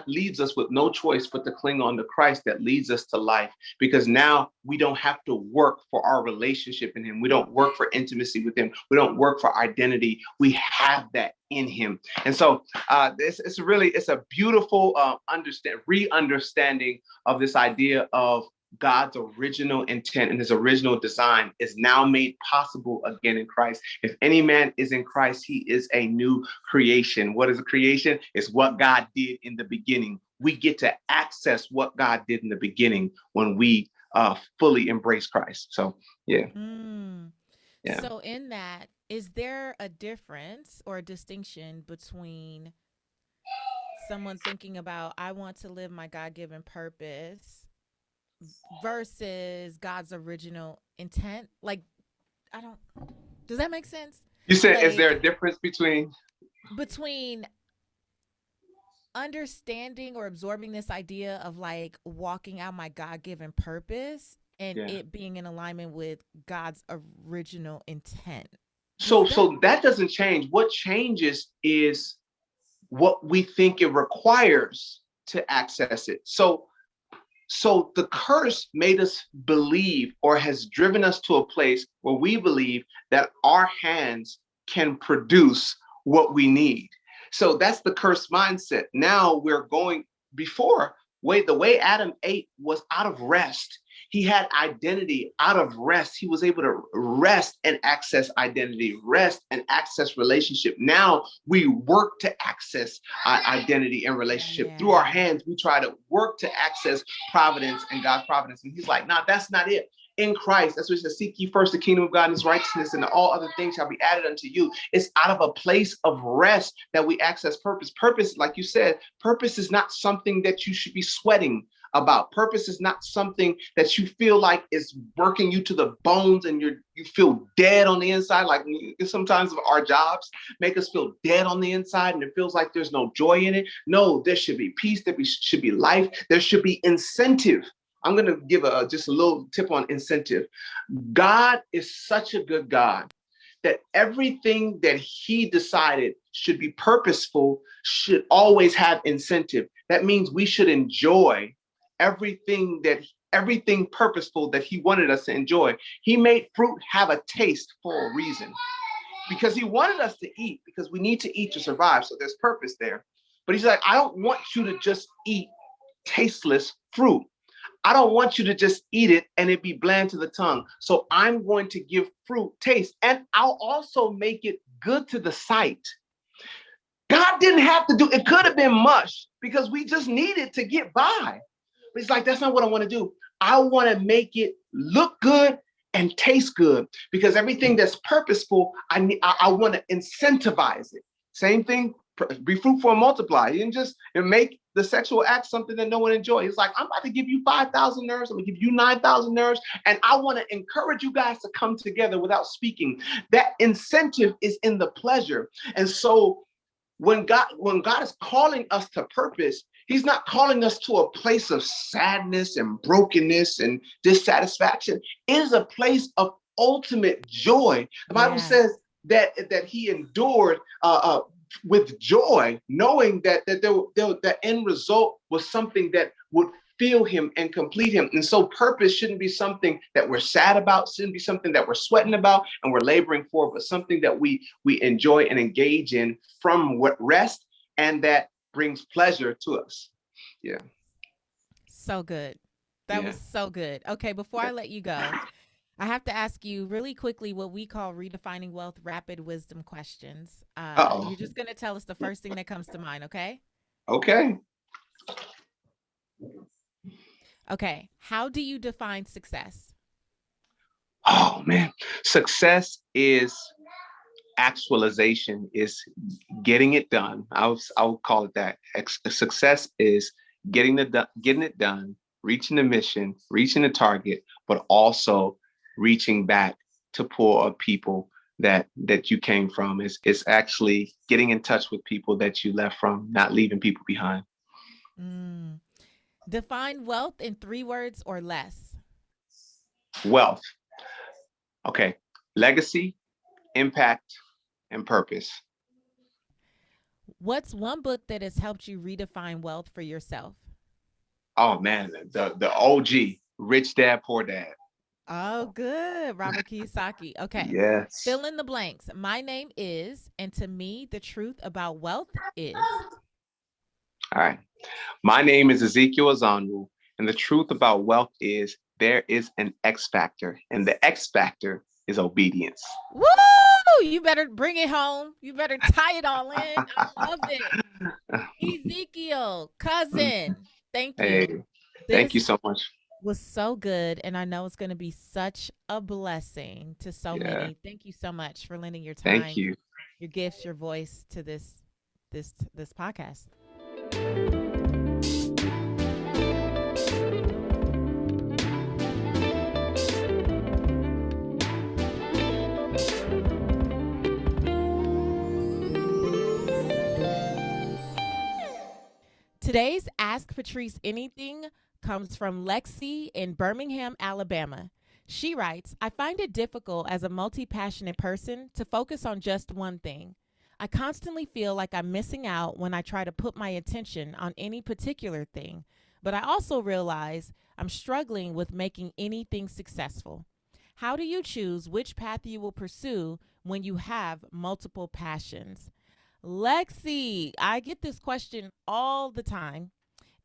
[SPEAKER 1] leads us with no choice but to cling on to Christ that leads us to life, because now we don't have to work for our relationship in him. We don't work for intimacy with him. We don't work for identity. We have that in him. And so it's a beautiful re-understanding of this idea of God's original intent and his original design is now made possible again in Christ. If any man is in Christ, he is a new creation. What is a creation? It's what God did in the beginning. We get to access what God did in the beginning when we fully embrace Christ. So, yeah.
[SPEAKER 2] Yeah. So in that, is there a difference or a distinction between someone thinking about, I want to live my God-given purpose versus God's original intent? Like, does that make sense?
[SPEAKER 1] You said, like, is there a difference between
[SPEAKER 2] understanding or absorbing this idea of like walking out my God-given purpose and it being in alignment with God's original intent?
[SPEAKER 1] So that doesn't change. What changes is what we think it requires to access it. So the curse made us believe, or has driven us to a place where we believe that our hands can produce what we need. So that's the cursed mindset. Now we're going the way Adam ate was out of rest. He had identity out of rest. He was able to rest and access identity, rest and access relationship. Now we work to access identity and relationship. Through our hands. We try to work to access providence and God's providence. And he's like, nah, that's not it. In Christ, that's what it says, seek ye first the kingdom of God and his righteousness, and all other things shall be added unto you. It's out of a place of rest that we access purpose. Purpose, like you said, purpose is not something that you should be sweating about. Purpose is not something that you feel like is working you to the bones and you feel dead on the inside. Like sometimes our jobs make us feel dead on the inside and it feels like there's no joy in it. No, there should be peace, should be life, there should be incentive. I'm going to give just a little tip on incentive. God is such a good God that everything that he decided should be purposeful should always have incentive. That means we should enjoy everything purposeful that he wanted us to enjoy. He made fruit have a taste for a reason, because he wanted us to eat, because we need to eat to survive. So there's purpose there. But he's like, I don't want you to just eat tasteless fruit. I don't want you to just eat it and it be bland to the tongue. So I'm going to give fruit taste, and I'll also make it good to the sight. God didn't have to do it. Could have been mush because we just needed to get by. But it's like, that's not what I want to do. I want to make it look good and taste good, because everything that's purposeful, I want to incentivize it. Same thing, be fruitful and multiply. He didn't just make the sexual act something that no one enjoys. It's like, I'm about to give you 5,000 nerves. I'm gonna give you 9,000 nerves. And I want to encourage you guys to come together without speaking. That incentive is in the pleasure. And so when God is calling us to purpose, he's not calling us to a place of sadness and brokenness and dissatisfaction. It is a place of ultimate joy. The Bible says that he endured with joy, knowing that the end result was something that would fill him and complete him. And so purpose shouldn't be something that we're sad about, shouldn't be something that we're sweating about and we're laboring for, but something that we enjoy and engage in from what rest, and that brings pleasure to us. Yeah.
[SPEAKER 2] So good. That was
[SPEAKER 1] Yeah.
[SPEAKER 2] so good. Okay, before I
[SPEAKER 1] Yeah.
[SPEAKER 2] let you go, I have to ask you really quickly what we call redefining wealth rapid wisdom questions.
[SPEAKER 1] Uh-oh.
[SPEAKER 2] You're just going to tell us the first thing that comes to mind, okay?
[SPEAKER 1] Okay.
[SPEAKER 2] Okay. How do you define success?
[SPEAKER 1] Oh man. Success is actualization, is getting it done. I would call it that. Success is getting it done, reaching the mission, reaching the target, but also reaching back to poor people that you came from. Is actually getting in touch with people that you left from, not leaving people behind.
[SPEAKER 2] Mm. Define wealth in 3 words or less.
[SPEAKER 1] Wealth. Okay. Legacy, impact, and purpose.
[SPEAKER 2] What's one book that has helped you redefine wealth for yourself?
[SPEAKER 1] Oh man, the OG, Rich Dad Poor Dad.
[SPEAKER 2] Oh, good. Robert Kiyosaki. Okay.
[SPEAKER 1] Yes.
[SPEAKER 2] Fill in the blanks. My name is, and to me, the truth about wealth is.
[SPEAKER 1] All right. My name is Ezekiel Azonwu, and the truth about wealth is there is an X factor, and the X factor is obedience.
[SPEAKER 2] Woo! You better bring it home. You better tie it all in. I love it. Ezekiel, cousin, thank you.
[SPEAKER 1] Hey, thank you
[SPEAKER 2] This
[SPEAKER 1] so much.
[SPEAKER 2] was so good, and I know it's going to be such a blessing to so
[SPEAKER 1] Yeah,
[SPEAKER 2] many. Thank you so much for lending your
[SPEAKER 1] thank
[SPEAKER 2] time,
[SPEAKER 1] you.
[SPEAKER 2] your gifts, your voice to this podcast. Today's Ask Patrice Anything comes from Lexi in Birmingham, Alabama. She writes, I find it difficult as a multi passionate person to focus on just one thing. I constantly feel like I'm missing out when I try to put my attention on any particular thing, but I also realize I'm struggling with making anything successful. How do you choose which path you will pursue when you have multiple passions? Lexi, I get this question all the time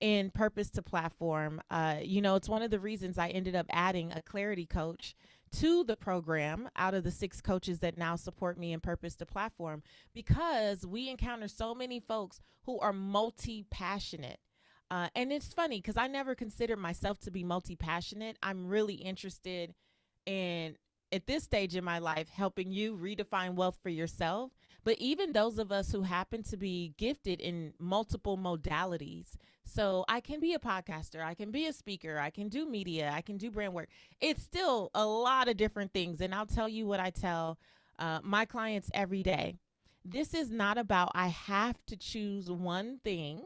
[SPEAKER 2] in Purpose to Platform. It's one of the reasons I ended up adding a clarity coach to the program out of the 6 coaches that now support me in Purpose to Platform, because we encounter so many folks who are multi passionate. And it's funny because I never considered myself to be multi passionate. I'm really interested in, at this stage in my life, helping you redefine wealth for yourself. But even those of us who happen to be gifted in multiple modalities, so I can be a podcaster, I can be a speaker, I can do media, I can do brand work. It's still a lot of different things. And I'll tell you what I tell my clients every day. This is not about I have to choose one thing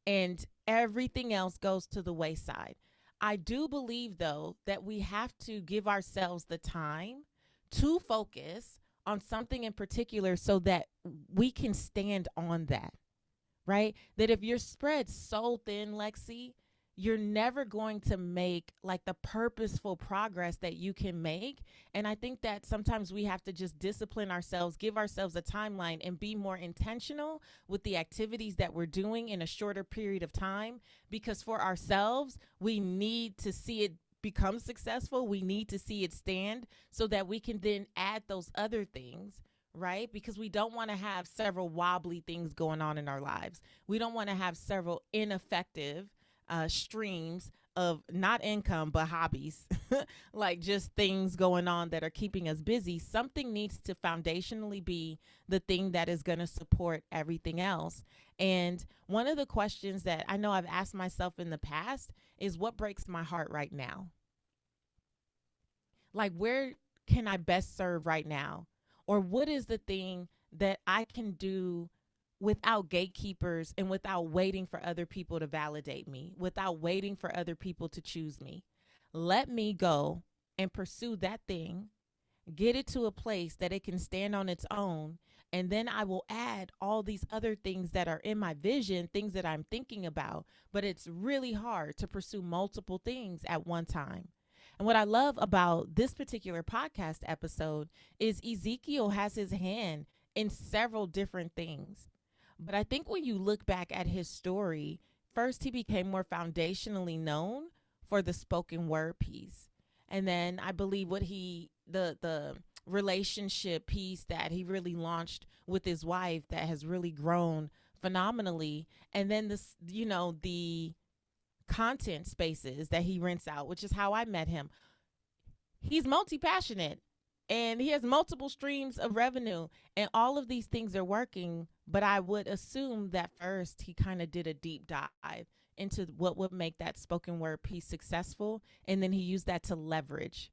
[SPEAKER 2] and everything else goes to the wayside. I do believe, though, that we have to give ourselves the time to focus on something in particular so that we can stand on that, right? That if you're spread so thin, Lexi, you're never going to make like the purposeful progress that you can make. And I think that sometimes we have to just discipline ourselves, give ourselves a timeline, and be more intentional with the activities that we're doing in a shorter period of time. Because for ourselves, we need to see it become successful. We need to see it stand so that we can then add those other things, right? Because we don't want to have several wobbly things going on in our lives. We don't want to have several ineffective streams of not income, but hobbies, like just things going on that are keeping us busy. Something needs to foundationally be the thing that is going to support everything else. And one of the questions that I know I've asked myself in the past is what breaks my heart right now? Like, where can I best serve right now? Or what is the thing that I can do without gatekeepers and without waiting for other people to validate me, without waiting for other people to choose me? Let me go and pursue that thing, get it to a place that it can stand on its own. And then I will add all these other things that are in my vision, things that I'm thinking about. But it's really hard to pursue multiple things at one time. And what I love about this particular podcast episode is Ezekiel has his hand in several different things. But I think when you look back at his story, first he became more foundationally known for the spoken word piece. And then I believe what the relationship piece that he really launched with his wife that has really grown phenomenally. And then this, the content spaces that he rents out, which is how I met him. He's multi-passionate and he has multiple streams of revenue, and all of these things are working. But I would assume that first he kind of did a deep dive into what would make that spoken word piece successful, and then he used that to leverage.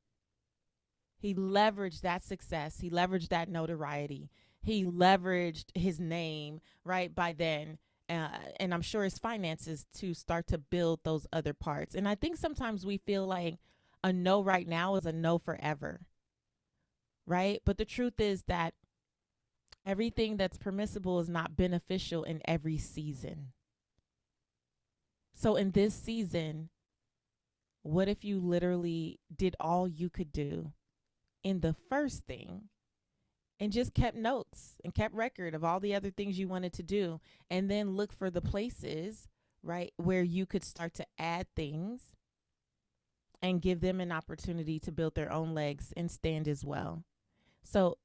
[SPEAKER 2] He leveraged that success, he leveraged that notoriety, he leveraged his name right by then, and I'm sure his finances to start to build those other parts. And I think sometimes we feel like a no right now is a no forever, right? But the truth is that everything that's permissible is not beneficial in every season. So in this season, what if you literally did all you could do in the first thing and just kept notes and kept record of all the other things you wanted to do, and then look for the places, right, where you could start to add things and give them an opportunity to build their own legs and stand as well. So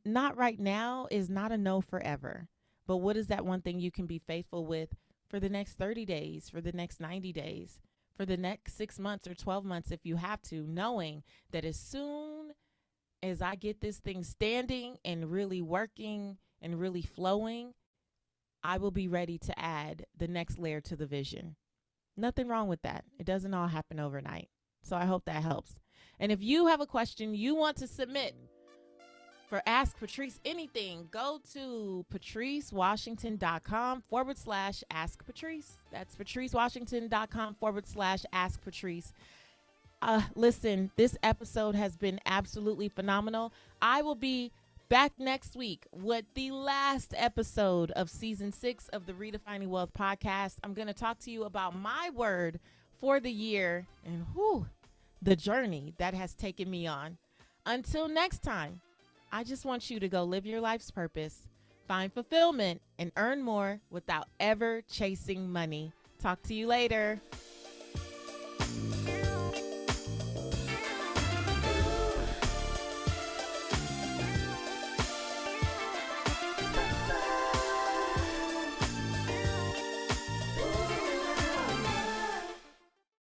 [SPEAKER 2] not right now is not a no forever. But what is that one thing you can be faithful with for the next 30 days, for the next 90 days, for the next 6 months or 12 months if you have to, knowing that as soon as I get this thing standing and really working and really flowing, I will be ready to add the next layer to the vision. Nothing wrong with that. It doesn't all happen overnight. So I hope that helps. And if you have a question you want to submit for Ask Patrice anything, go to patricewashington.com/Ask Patrice. That's patricewashington.com/Ask Patrice. Listen, this episode has been absolutely phenomenal. I will be back next week with the last episode of season 6 of the Redefining Wealth podcast. I'm going to talk to you about my word for the year and the journey that has taken me on. Until next time, I just want you to go live your life's purpose, find fulfillment, and earn more without ever chasing money. Talk to you later.